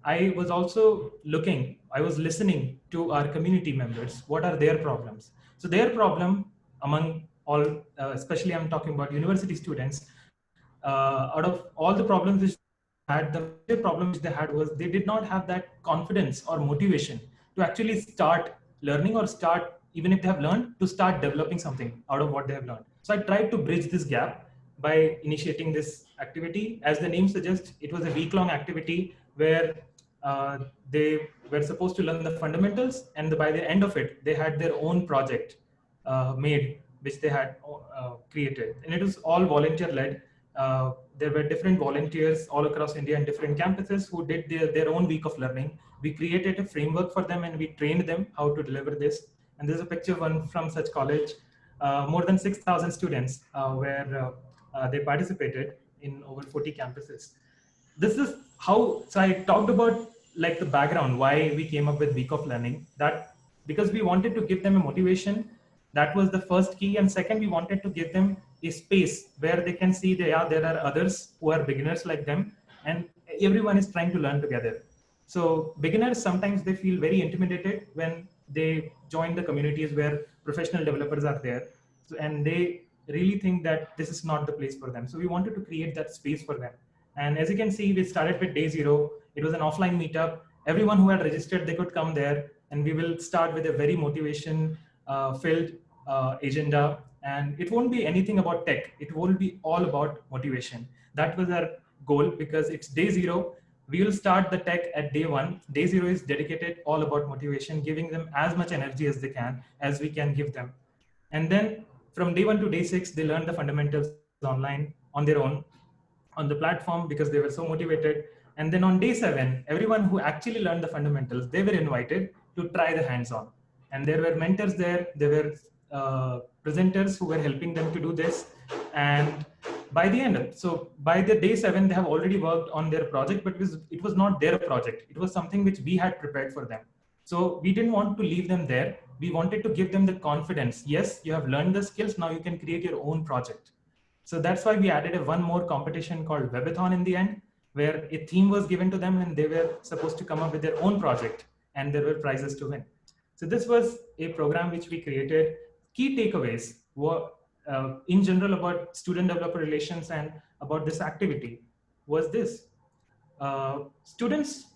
I was listening to our community members. What are their problems? So their problem, among especially I'm talking about university students, out of all the problems which had, the major problem which they had was they did not have that confidence or motivation to actually start learning, or start, even if they have learned, to start developing something out of what they have learned. So I tried to bridge this gap by initiating this activity. As the name suggests, it was a week-long activity where they were supposed to learn the fundamentals, and by the end of it, they had their own project made, which they had created. And it was all volunteer-led. There were different volunteers all across India and different campuses who did their own week of learning. We created a framework for them and we trained them how to deliver this. And there's a picture one from such college. More than 6,000 students where they participated in over 40 campuses. This is how, so I talked about like the background, why we came up with week of learning, that because we wanted to give them a motivation. That was the first key. And second, we wanted to give them a space where they can see there are others who are beginners like them, and everyone is trying to learn together. So beginners, sometimes they feel very intimidated when they join the communities where professional developers are there. So, and they really think that this is not the place for them. So we wanted to create that space for them. And as you can see, we started with day 0. It was an offline meetup. Everyone who had registered, they could come there, and we will start with a very motivation filled agenda. And it won't be anything about tech. It will be all about motivation. That was our goal, because it's day 0. We will start the tech at day 1. Day 0 is dedicated all about motivation, giving them as much energy as they can, as we can give them. And then from day 1 to day 6, they learn the fundamentals online on their own on the platform, because they were so motivated. And then on day 7, everyone who actually learned the fundamentals, they were invited to try the hands-on. And there were mentors there. There were presenters who were helping them to do this. And by the end, so by the day 7, they have already worked on their project, but it was not their project. It was something which we had prepared for them. So we didn't want to leave them there. We wanted to give them the confidence. Yes, you have learned the skills. Now you can create your own project. So that's why we added one more competition called Webathon in the end, where a theme was given to them and they were supposed to come up with their own project, and there were prizes to win. So this was a program which we created. Key takeaways were in general about student developer relations and about this activity was this. Students,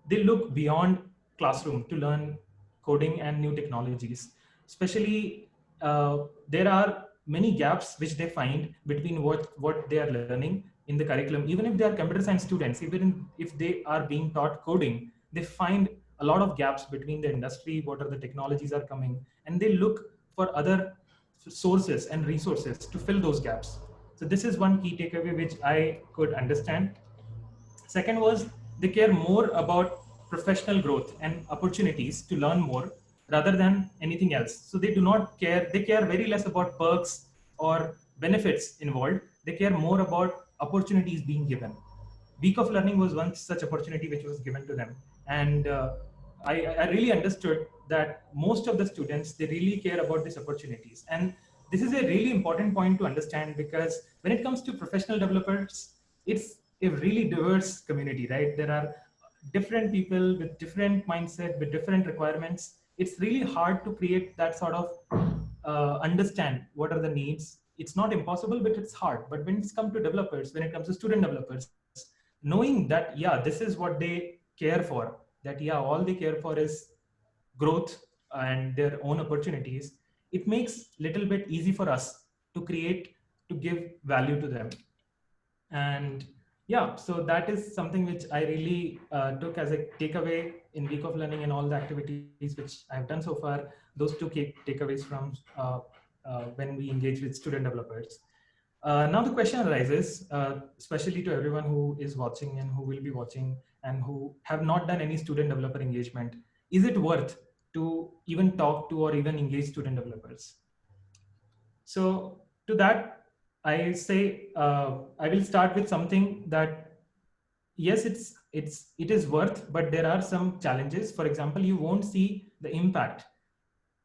they look beyond classroom to learn coding and new technologies. Especially there are many gaps which they find between what they are learning in the curriculum. Even if they are computer science students, even if they are being taught coding, they find a lot of gaps between the industry, what are the technologies are coming, and they look for other sources and resources to fill those gaps. So this is one key takeaway which I could understand. Second was they care more about professional growth and opportunities to learn more rather than anything else. So they do not care, they care very less about perks or benefits involved. They care more about opportunities being given. Week of Learning was one such opportunity which was given to them. And I really understood that most of the students, they really care about these opportunities. And this is a really important point to understand, because when it comes to professional developers, it's a really diverse community, right? There are different people with different mindset, with different requirements. It's really hard to create that sort of understand what are the needs. It's not impossible, but it's hard. But when it's come to developers, when it comes to student developers, knowing that, yeah, this is what they care for, that, yeah, all they care for is growth and their own opportunities, it makes little bit easy for us to create, to give value to them. And yeah, so that is something which I really took as a takeaway in Week of Learning and all the activities which I've done so far. Those two key takeaways from when we engage with student developers. Now the question arises, especially to everyone who is watching and who will be watching and who have not done any student developer engagement. Is it worth to even talk to or even engage student developers? So to that, I say I will start with something that, yes, it is worth, but there are some challenges. For example, you won't see the impact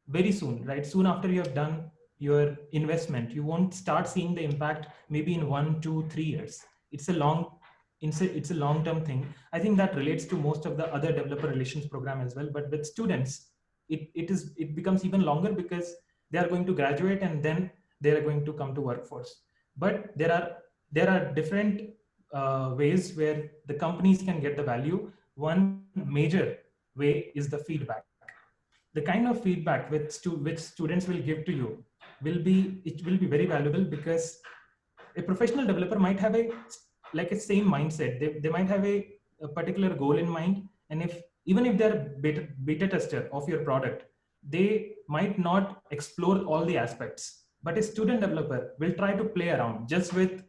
very soon, right? Soon after you have done your investment, you won't start seeing the impact maybe in 1, 2, 3 years. It's a long-term thing. I think that relates to most of the other developer relations program as well. But with students, it becomes even longer, because they are going to graduate, and then they are going to come to workforce. But there are different ways where the companies can get the value. One major way is the feedback. The kind of feedback which students will give to you will be very valuable, because a professional developer might have a same mindset. They might have a particular goal in mind, and even if they're beta tester of your product, they might not explore all the aspects. But a student developer will try to play around just with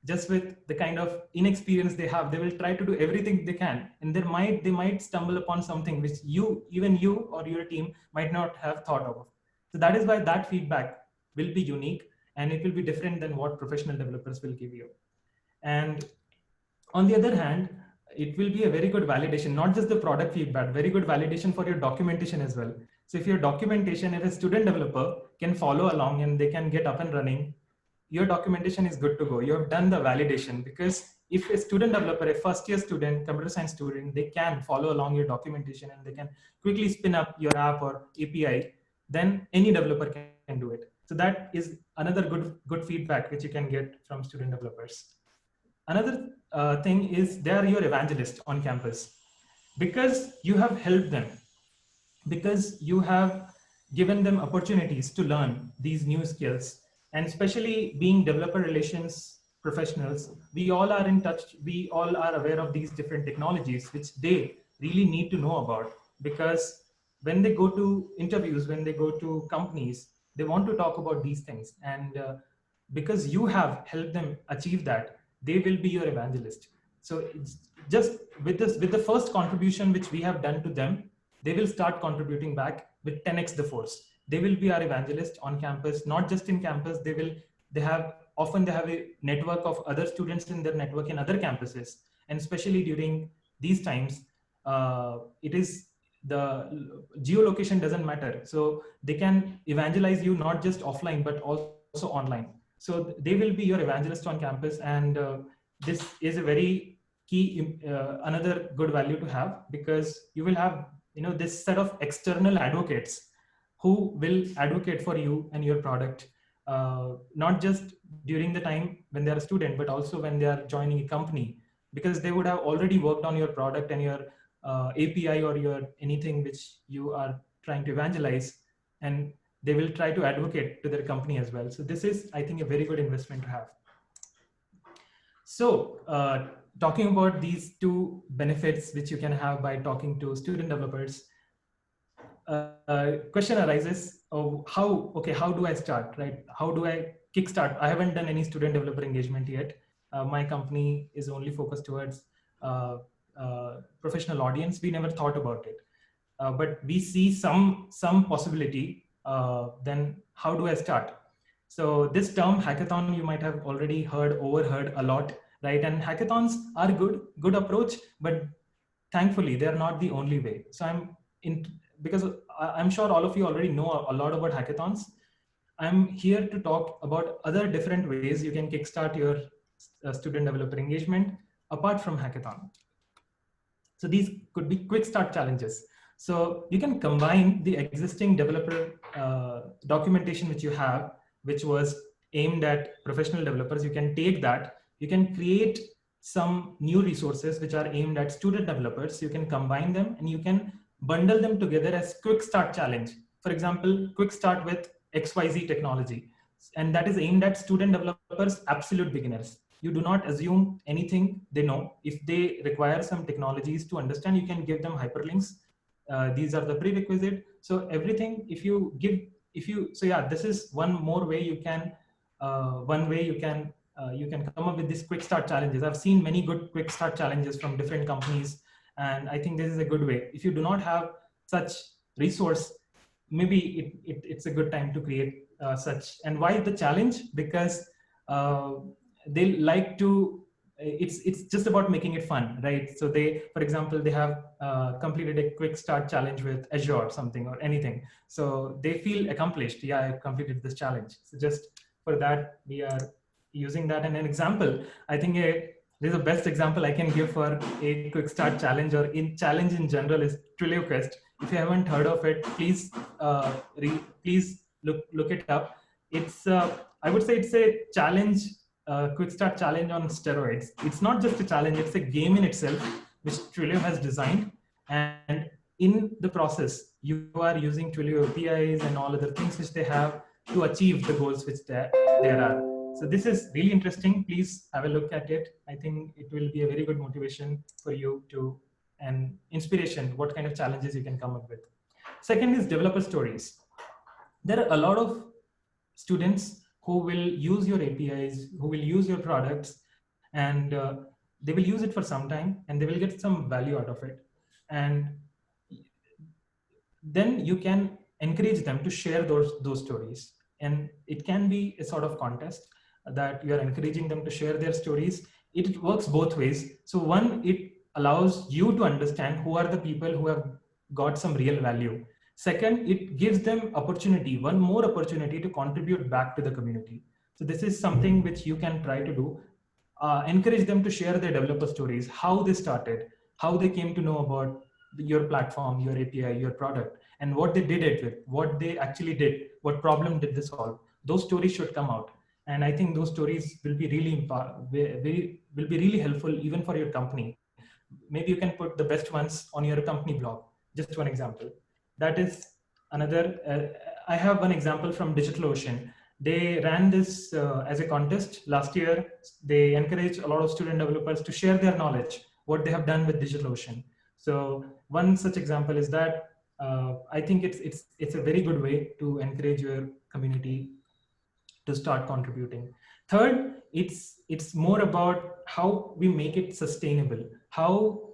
the kind of inexperience they have. They will try to do everything they can, and they might stumble upon something which even you or your team might not have thought of. So that is why that feedback will be unique, and it will be different than what professional developers will give you. And on the other hand, it will be a very good validation, not just the product feedback, very good validation for your documentation as well. So if your documentation, if a student developer can follow along and they can get up and running, your documentation is good to go. You have done the validation, because if a student developer, a first year student, computer science student, they can follow along your documentation and they can quickly spin up your app or API, then any developer can do it. So that is another good feedback which you can get from student developers. Another thing is they are your evangelist on campus, because you have helped them, because you have given them opportunities to learn these new skills. And especially being developer relations professionals, we all are in touch, we all are aware of these different technologies which they really need to know about, because when they go to interviews, when they go to companies, they want to talk about these things. And because you have helped them achieve that, they will be your evangelist. So it's just with the first contribution which we have done to them, they will start contributing back with 10x the force. They will be our evangelist on campus, not just in campus. They have a network of other students in their network in other campuses. And especially during these times, it is the geolocation doesn't matter. So they can evangelize you not just offline, but also online. So they will be your evangelist on campus. And this is a very key, another good value to have, because you will have this set of external advocates who will advocate for you and your product, not just during the time when they're a student, but also when they are joining a company, because they would have already worked on your product and your API or your anything which you are trying to evangelize, and they will try to advocate to their company as well. So this is, I think, a very good investment to have. So talking about these two benefits which you can have by talking to student developers, question arises, how do I start, right? How do I kickstart? I haven't done any student developer engagement yet. My company is only focused towards professional audience. We never thought about it, but we see some possibility. Then how do I start? So this term hackathon, you might have already overheard a lot, right? And hackathons are good approach, but thankfully they're not the only way. So because I'm sure all of you already know a lot about hackathons. I'm here to talk about other different ways you can kickstart your student developer engagement apart from hackathon. So these could be quick start challenges. So you can combine the existing developer documentation which you have, which was aimed at professional developers. You can take that, you can create some new resources which are aimed at student developers. You can combine them and you can bundle them together as quick start challenge. For example, quick start with XYZ technology. And that is aimed at student developers, absolute beginners. You do not assume anything they know. If they require some technologies to understand, you can give them hyperlinks. These are the prerequisite. So everything, so yeah, this is one more way you can, you can come up with these quick start challenges. I've seen many good quick start challenges from different companies. And I think this is a good way. If you do not have such resource, maybe it's a good time to create such. And why the challenge? Because they like to, it's just about making it fun, right? So they, for example, they have completed a quick start challenge with Azure or something or anything. So they feel accomplished. Yeah, I've completed this challenge. So just for that, we are using that. And an example, I think this is the best example I can give for a quick start challenge or challenge in general is TrilioQuest. If you haven't heard of it, please please look it up. it's I would say it's a challenge, quick start challenge on steroids. It's not just a challenge, it's a game in itself, which Twilio has designed. And in the process, you are using Twilio APIs and all other things which they have to achieve the goals which there are. So this is really interesting. Please have a look at it. I think it will be a very good motivation for you to, and inspiration, what kind of challenges you can come up with. Second is developer stories. There are a lot of students who will use your APIs, who will use your products, and they will use it for some time and they will get some value out of it. And then you can encourage them to share those stories. And it can be a sort of contest that you are encouraging them to share their stories. It works both ways. So one, it allows you to understand who are the people who have got some real value. Second, it gives them opportunity, one more opportunity to contribute back to the community. So this is something which you can try to do. Encourage them to share their developer stories, how they started, how they came to know about your platform, your API, your product, and what they did it with, what they actually did, what problem did they solve. Those stories should come out. And I think those stories will be really helpful even for your company. Maybe you can put the best ones on your company blog, just one example. That is another, I have one example from DigitalOcean. They ran this as a contest last year. They encouraged a lot of student developers to share their knowledge, what they have done with DigitalOcean. So one such example is that I think it's a very good way to encourage your community to start contributing. Third, it's more about how we make it sustainable, how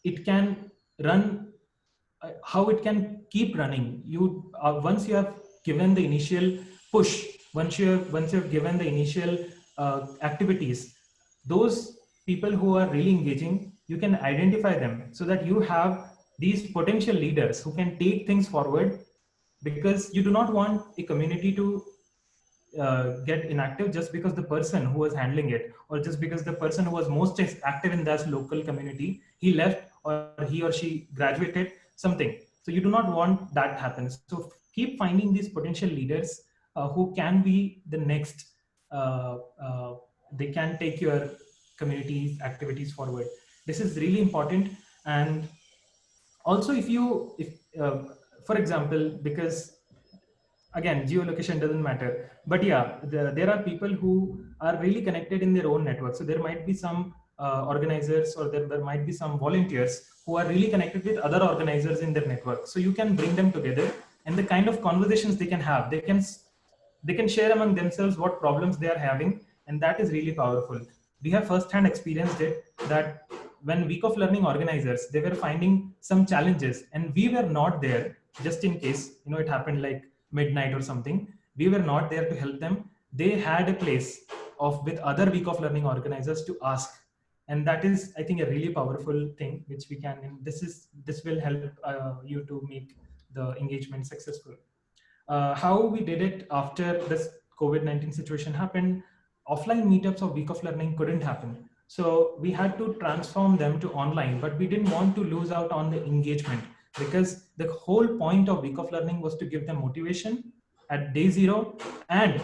it can run, how it can keep running. You once you have given the initial push, once you have given the initial activities, those people who are really engaging, you can identify them so that you have these potential leaders who can take things forward, because you do not want a community to get inactive just because the person who was handling it, or just because the person who was most active in that local community, he left or he or she graduated something. So you do not want that happen. So keep finding these potential leaders who can be the next, they can take your community's activities forward. This is really important. And also if for example, because again, geolocation doesn't matter, but yeah, there are people who are really connected in their own network. So there might be some organizers, or there might be some volunteers who are really connected with other organizers in their network. So you can bring them together, and the kind of conversations they can have, they can share among themselves what problems they are having, and that is really powerful. We have firsthand experienced it, that when Week of Learning organizers, they were finding some challenges, and we were not there just in case, it happened like midnight or something. We were not there to help them. They had a place with other Week of Learning organizers to ask. And that is, I think, a really powerful thing which we can, and this will help you to make the engagement successful. How we did it after this COVID-19 situation happened, offline meetups of Week of Learning couldn't happen. So we had to transform them to online, but we didn't want to lose out on the engagement, because the whole point of Week of Learning was to give them motivation at day 0, and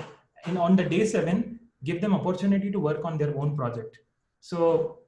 on the day 7, give them opportunity to work on their own project. So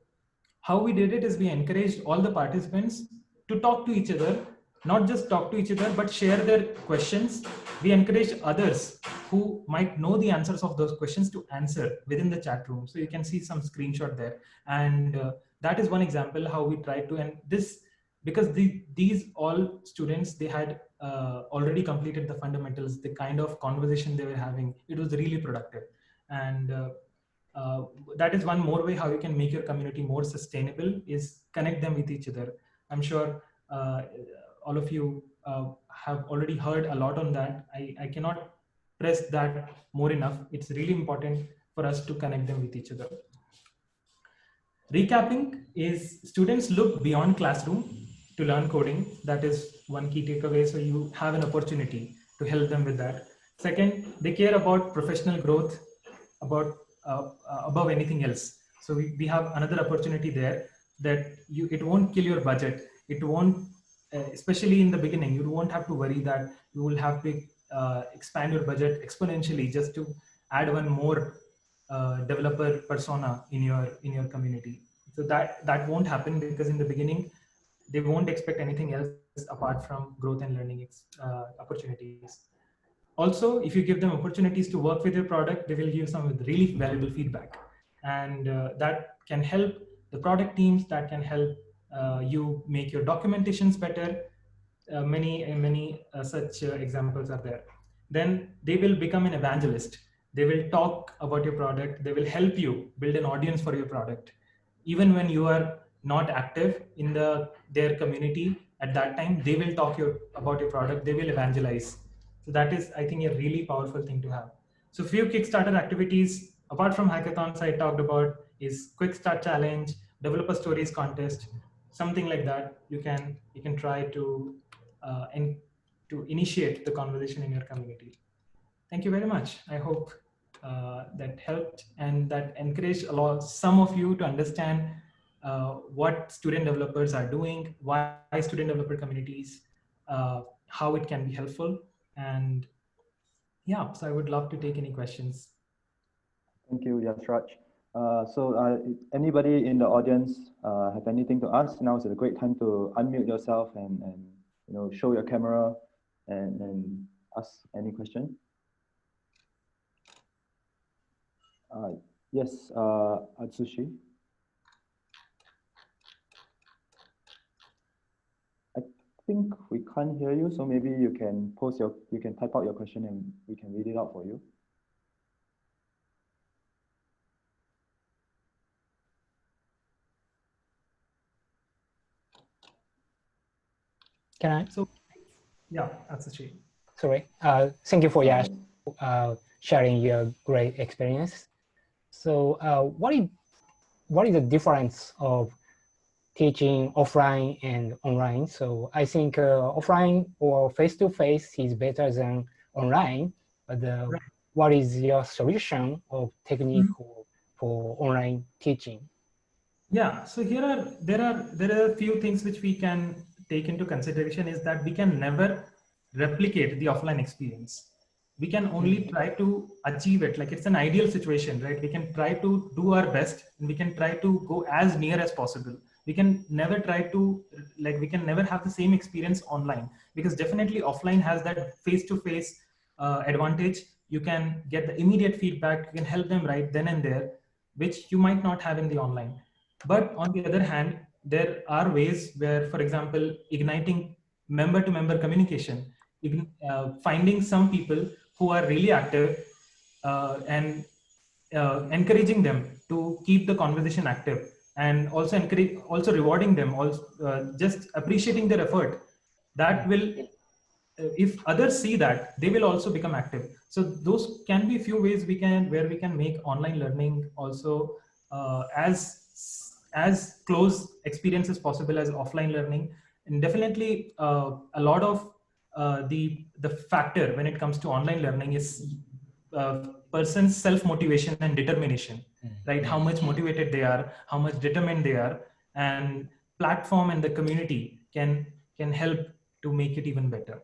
how we did it is we encouraged all the participants to talk to each other, not just talk to each other, but share their questions. We encouraged others who might know the answers of those questions to answer within the chat room. So you can see some screenshot there. And that is one example how we tried to, and this, because these all students, they had already completed the fundamentals, the kind of conversation they were having, it was really productive. And that is one more way how you can make your community more sustainable, is connect them with each other. I'm sure all of you have already heard a lot on that. I cannot press that more enough. It's really important for us to connect them with each other. Recapping is students look beyond classroom to learn coding. That is one key takeaway. So you have an opportunity to help them with that. Second, they care about professional growth, about above anything else. So we have another opportunity there, that it won't kill your budget. It won't, especially in the beginning, you won't have to worry that you will have to expand your budget exponentially just to add one more developer persona in your community. So that won't happen, because in the beginning they won't expect anything else apart from growth and learning opportunities. Also, if you give them opportunities to work with your product, they will give some really valuable feedback, and that can help the product teams, that can help you make your documentations better. Many such examples are there. Then they will become an evangelist. They will talk about your product. They will help you build an audience for your product. Even when you are not active in their community at that time, they will talk about your product. They will evangelize. So that is, I think, a really powerful thing to have. So few Kickstarter activities, apart from hackathons I talked about, is Quick Start Challenge, Developer Stories Contest, something like that. You can try to to initiate the conversation in your community. Thank you very much. I hope that helped and that encouraged some of you to understand what student developers are doing, why student developer communities, how it can be helpful. And yeah, so I would love to take any questions. Thank you, Yashraj. Anybody in the audience have anything to ask? Now is a great time to unmute yourself and show your camera and ask any question. Yes, Atsushi. I think we can't hear you, so maybe you can type out your question and we can read it out for you. Can I? So, yeah, Atsushi. Sorry. Thank you for sharing your great experience. So, what is the difference of teaching offline and online? So, I think offline or face-to-face is better than online. But Right. What is your solution or technique for online teaching? Yeah. So there are a few things which we can take into consideration. Is that we can never replicate the offline experience. We can only try to achieve it. Like, it's an ideal situation, right? We can try to do our best and we can try to go as near as possible. We can never we can never have the same experience online, because definitely offline has that face-to-face advantage. You can get the immediate feedback. You can help them right then and there, which you might not have in the online. But on the other hand, there are ways where, for example, igniting member-to-member communication, finding some people who are really active and encouraging them to keep the conversation active, and also rewarding them, just appreciating their effort. That will, if others see that, they will also become active. So those can be a few ways where we can make online learning also as close experience as possible as offline learning. And definitely a lot of the factor when it comes to online learning is person's self-motivation and determination, right? How much motivated they are, how much determined they are, and platform and the community can help to make it even better.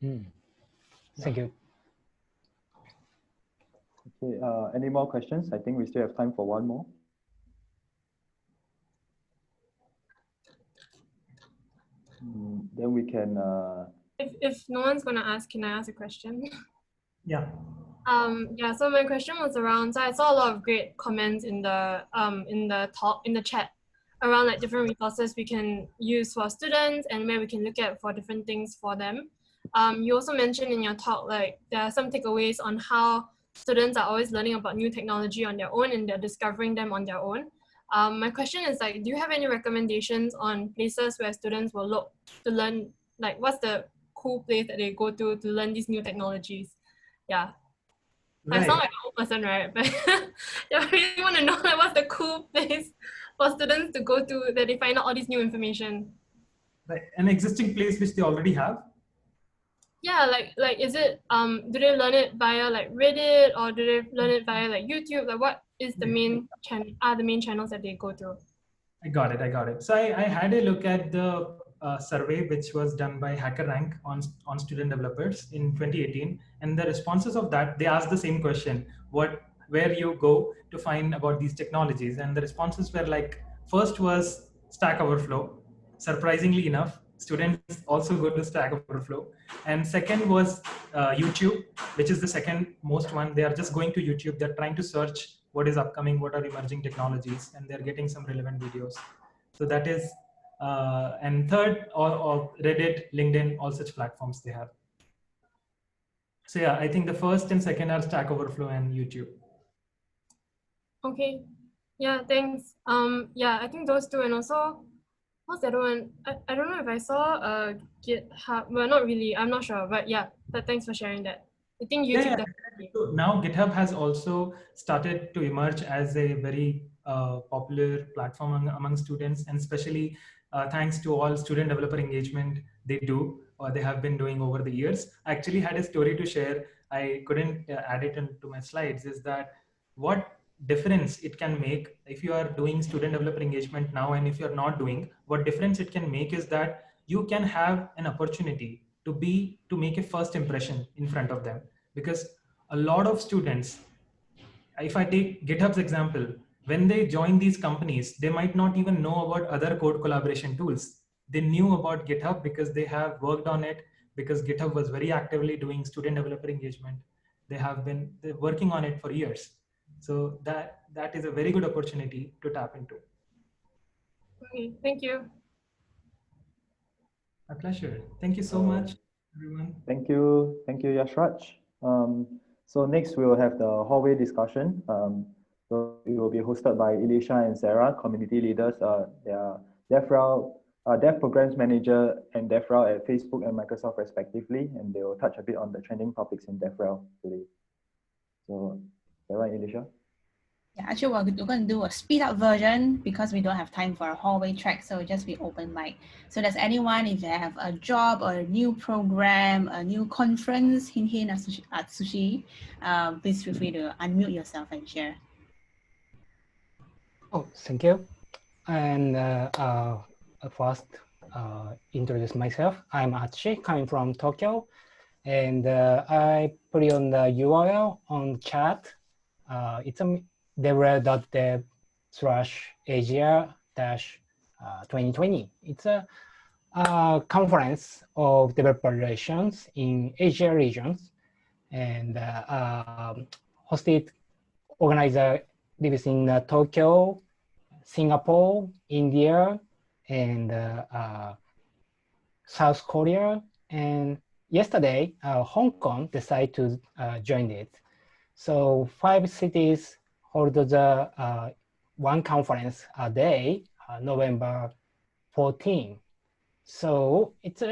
Thank you. Okay, any more questions? I think we still have time for one more. Then we can. If no one's gonna ask, can I ask a question? Yeah. Yeah. So my question was around. So I saw a lot of great comments in the chat around like different resources we can use for students and where we can look at for different things for them. You also mentioned in your talk like there are some takeaways on how students are always learning about new technology on their own and they're discovering them on their own. My question is like, do you have any recommendations on places where students will look to learn, like what's the cool place that they go to learn these new technologies? Yeah. Right. I sound like an old person, right? But I really want to know like what's the cool place for students to go to that they find out all this new information. Right. An existing place which they already have? Yeah, like is it do they learn it via like Reddit or do they learn it via like YouTube? Like what is the main channels that they go to? I got it. So I had a look at the survey which was done by HackerRank on student developers in 2018, and the responses of that, they asked the same question: where you go to find about these technologies? And the responses were like, first was Stack Overflow. Surprisingly enough, students also go to Stack Overflow. And second was YouTube, which is the second most one. They are just going to YouTube. They're trying to search what is upcoming, what are emerging technologies, and they're getting some relevant videos. So that is, and third, or Reddit, LinkedIn, all such platforms they have. So yeah, I think the first and second are Stack Overflow and YouTube. Okay. Yeah, thanks. Yeah, I think those two, and also what's the other one? I don't know if I saw GitHub. Well, not really. I'm not sure, but yeah. But thanks for sharing that. I think YouTube. Yeah, yeah. So now GitHub has also started to emerge as a very popular platform among students, and especially thanks to all student developer engagement they do or they have been doing over the years. I actually had a story to share. I couldn't add it into my slides. Is that what difference it can make if you are doing student developer engagement now, and if you're not doing, what difference it can make is that you can have an opportunity to make a first impression in front of them. Because a lot of students, if I take GitHub's example, when they join these companies, they might not even know about other code collaboration tools. They knew about GitHub because they have worked on it, because GitHub was very actively doing student developer engagement. They're working on it for years. So that is a very good opportunity to tap into. Okay, thank you. My pleasure. Thank you so much, everyone. Thank you, Yashraj. So next we will have the hallway discussion. So it will be hosted by Elisha and Sarah, community leaders. They are DevRel, Dev Programs Manager and DevRel at Facebook and Microsoft respectively, and they will touch a bit on the trending topics in DevRel today. So Sarah and Elisha. Yeah, actually, we're going to do a speed up version because we don't have time for a hallway track. So just be open mic. So does anyone, if they have a job or a new program, a new conference, hint at sushi, please feel free to unmute yourself and share. Oh, thank you. And first, introduce myself. I'm Atsushi, coming from Tokyo. And I put it on the URL on chat. It's a DevRel.dev/Asia-2020. It's a conference of developer relations in Asia regions, and organizer lives in Tokyo, Singapore, India, and South Korea. And yesterday, Hong Kong decided to join it. So 5 cities hold the one conference a day, November 14. So it's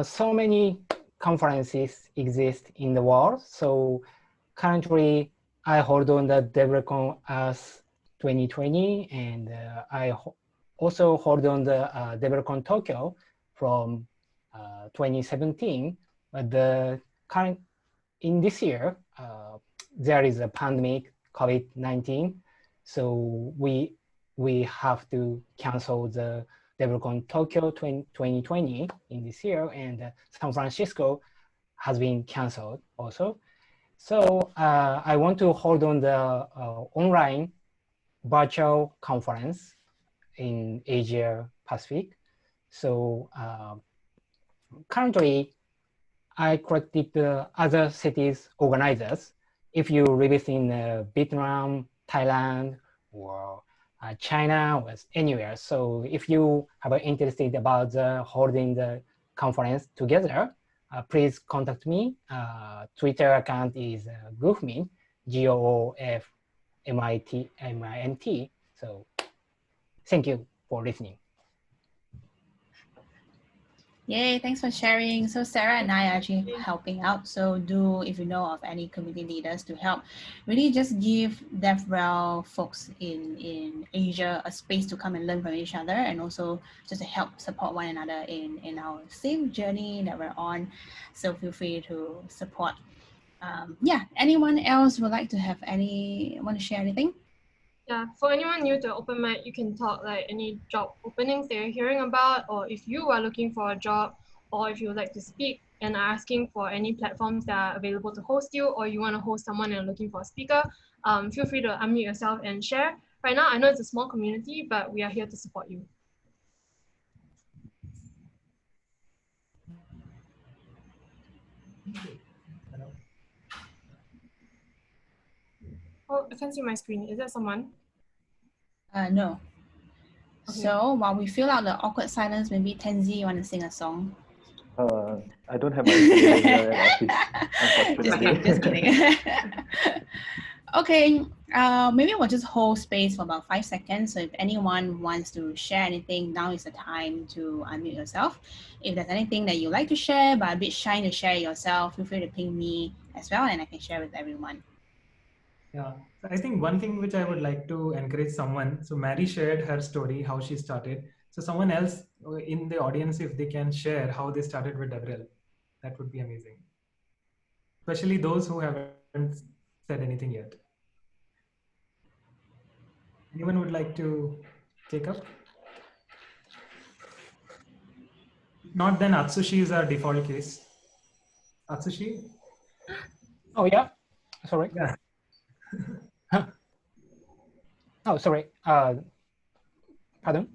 so many conferences exist in the world. So currently, I hold on the DevRel as 2020, and I also hold on the DevRel Tokyo from 2017. But in this year, there is a pandemic, COVID-19, so we have to cancel the DevRel Tokyo 2020 in this year, and San Francisco has been canceled also. So I want to hold on the online virtual conference in Asia Pacific. So currently, I collected the other cities organizers. If you live in Vietnam, Thailand, or China, or anywhere. So if you are interested about holding the conference together, please contact me. Twitter account is Goofmint, GOOFMINT. So thank you for listening. Yay, thanks for sharing. So Sarah and I are actually helping out. So if you know of any community leaders to help, really just give DevRel folks in Asia a space to come and learn from each other, and also just to help support one another in our same journey that we're on. So feel free to support. Yeah, anyone else would like to want to share anything? Yeah, for anyone new to open mic, you can talk like any job openings that you're hearing about, or if you are looking for a job, or if you would like to speak and are asking for any platforms that are available to host you, or you want to host someone and looking for a speaker, feel free to unmute yourself and share. Right now, I know it's a small community, but we are here to support you. Oh, I can't see my screen. Is that someone? No. Okay. So while we fill out the awkward silence, maybe Tenzi, you want to sing a song? I don't have my ukulele at office, unfortunately. Just kidding. Okay, maybe we'll just hold space for about 5 seconds. So if anyone wants to share anything, now is the time to unmute yourself. If there's anything that you'd like to share, but a bit shy to share yourself, feel free to ping me as well, and I can share with everyone. Yeah, so I think one thing which I would like to encourage someone. So Mary shared her story, how she started. So someone else in the audience, if they can share how they started with DevRel, that would be amazing. Especially those who haven't said anything yet. Anyone would like to take up? Not then Atsushi is our default case. Atsushi? Oh yeah, sorry. Yeah. Oh, sorry. Pardon?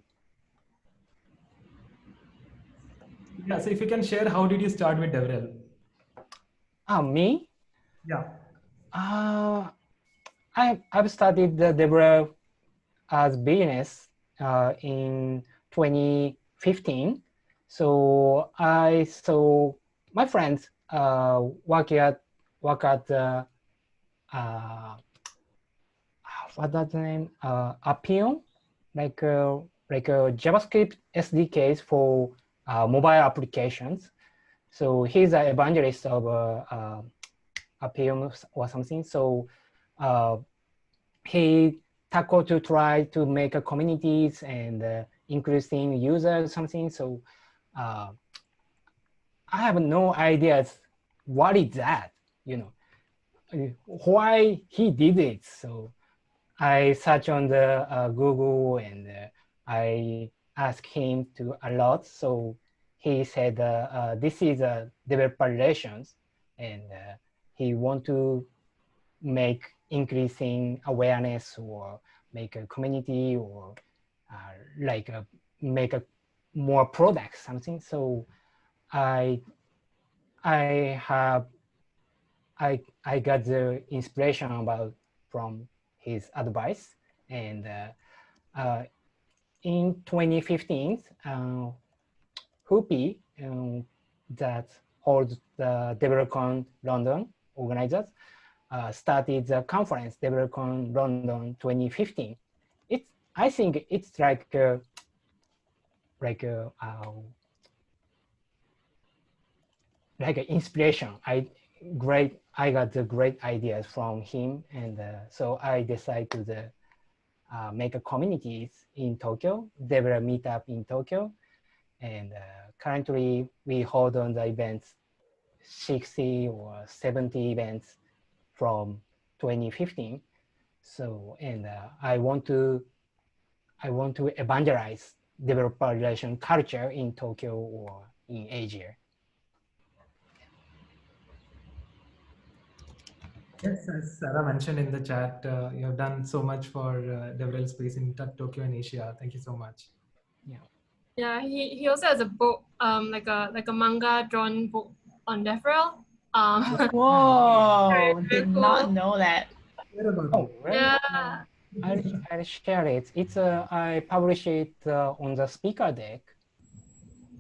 Yeah, so if you can share, how did you start with DevRel? Me? Yeah. I've started the DevRel as business in 2015. So I saw my friends work at what's that name? Appium, like a JavaScript SDKs for mobile applications. So he's an evangelist of Appium or something. So he tackled to try to make a communities and increasing users something. So I have no ideas what is that, why he did it. So I search on the Google and I asked him to a lot. So he said this is a developer relations, and he want to make increasing awareness or make a community or make a more products something. So I got the inspiration from his advice, and in 2015 Hoopy that holds the DevRelCon London organizers started the conference DevRelCon London 2015. I think it's like I got the great ideas from him, and so I decided to make a communities in Tokyo, DevRel meetup in Tokyo, and currently we hold on the events 60 or 70 events from 2015. So, and I want to evangelize developer relation culture in Tokyo or in Asia. Yes, as Sarah mentioned in the chat, you have done so much for DevRel space in Tokyo and Asia. Thank you so much. Yeah. Yeah, he also has a book, like a manga drawn book on DevRel. Whoa, very did cool. not know that. Oh, really? Yeah. I'll share it. It's I publish it on the speaker deck.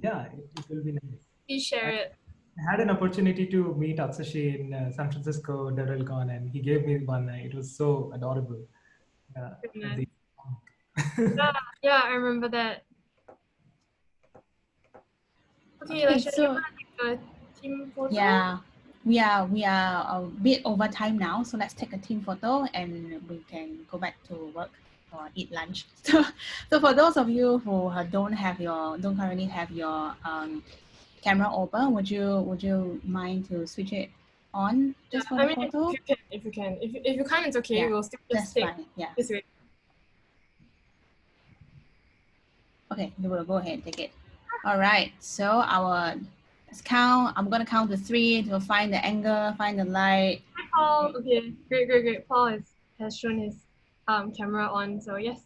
Yeah, it will be nice. Please share it. I had an opportunity to meet Atsushi in San Francisco DevRelCon, and he gave me one. It was so adorable. Yeah, I remember that. Okay, so a team photo. yeah, we are a bit over time now, so let's take a team photo and we can go back to work or eat lunch. So for those of you who don't currently have your camera open, would you mind to switch it on just for the photo? If you can. If you can't, it's okay. Yeah, We'll still that's just take fine. Yeah. this way. Okay, we'll go ahead and take it. All right, so let's count. I'm gonna count to 3 to find the angle, find the light. Hi, Paul. Okay, great. Paul has shown his camera on, so yes.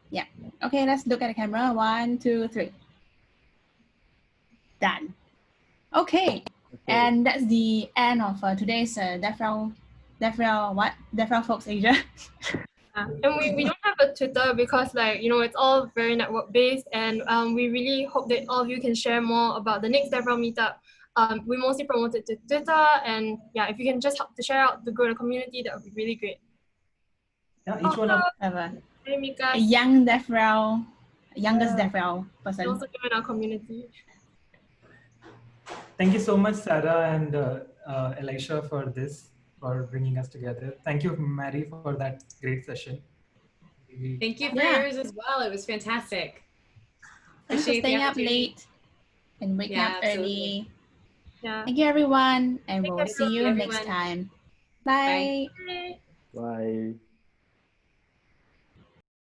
Yeah. Okay, let's look at the camera. 1, 2, 3. Done. Okay, and that's the end of today's DevRel Folks Asia. And we don't have a Twitter because, like, you know, it's all very network based, and we really hope that all of you can share more about the next DevRel meetup. We mostly promote it to Twitter, and yeah, if you can just help to share out to grow the community, that would be really great. Yeah, each one of Hey, Mika. A young DevRel, youngest DevRel person. Also join our community. Thank you so much, Sarah and Elisha, for bringing us together. Thank you, Mary, for that great session. Thank you for yours as well. It was fantastic. Thanks for staying up late and waking up early. Yeah. Thank you, everyone, and we'll see you everyone. next time. Bye. Bye. Bye.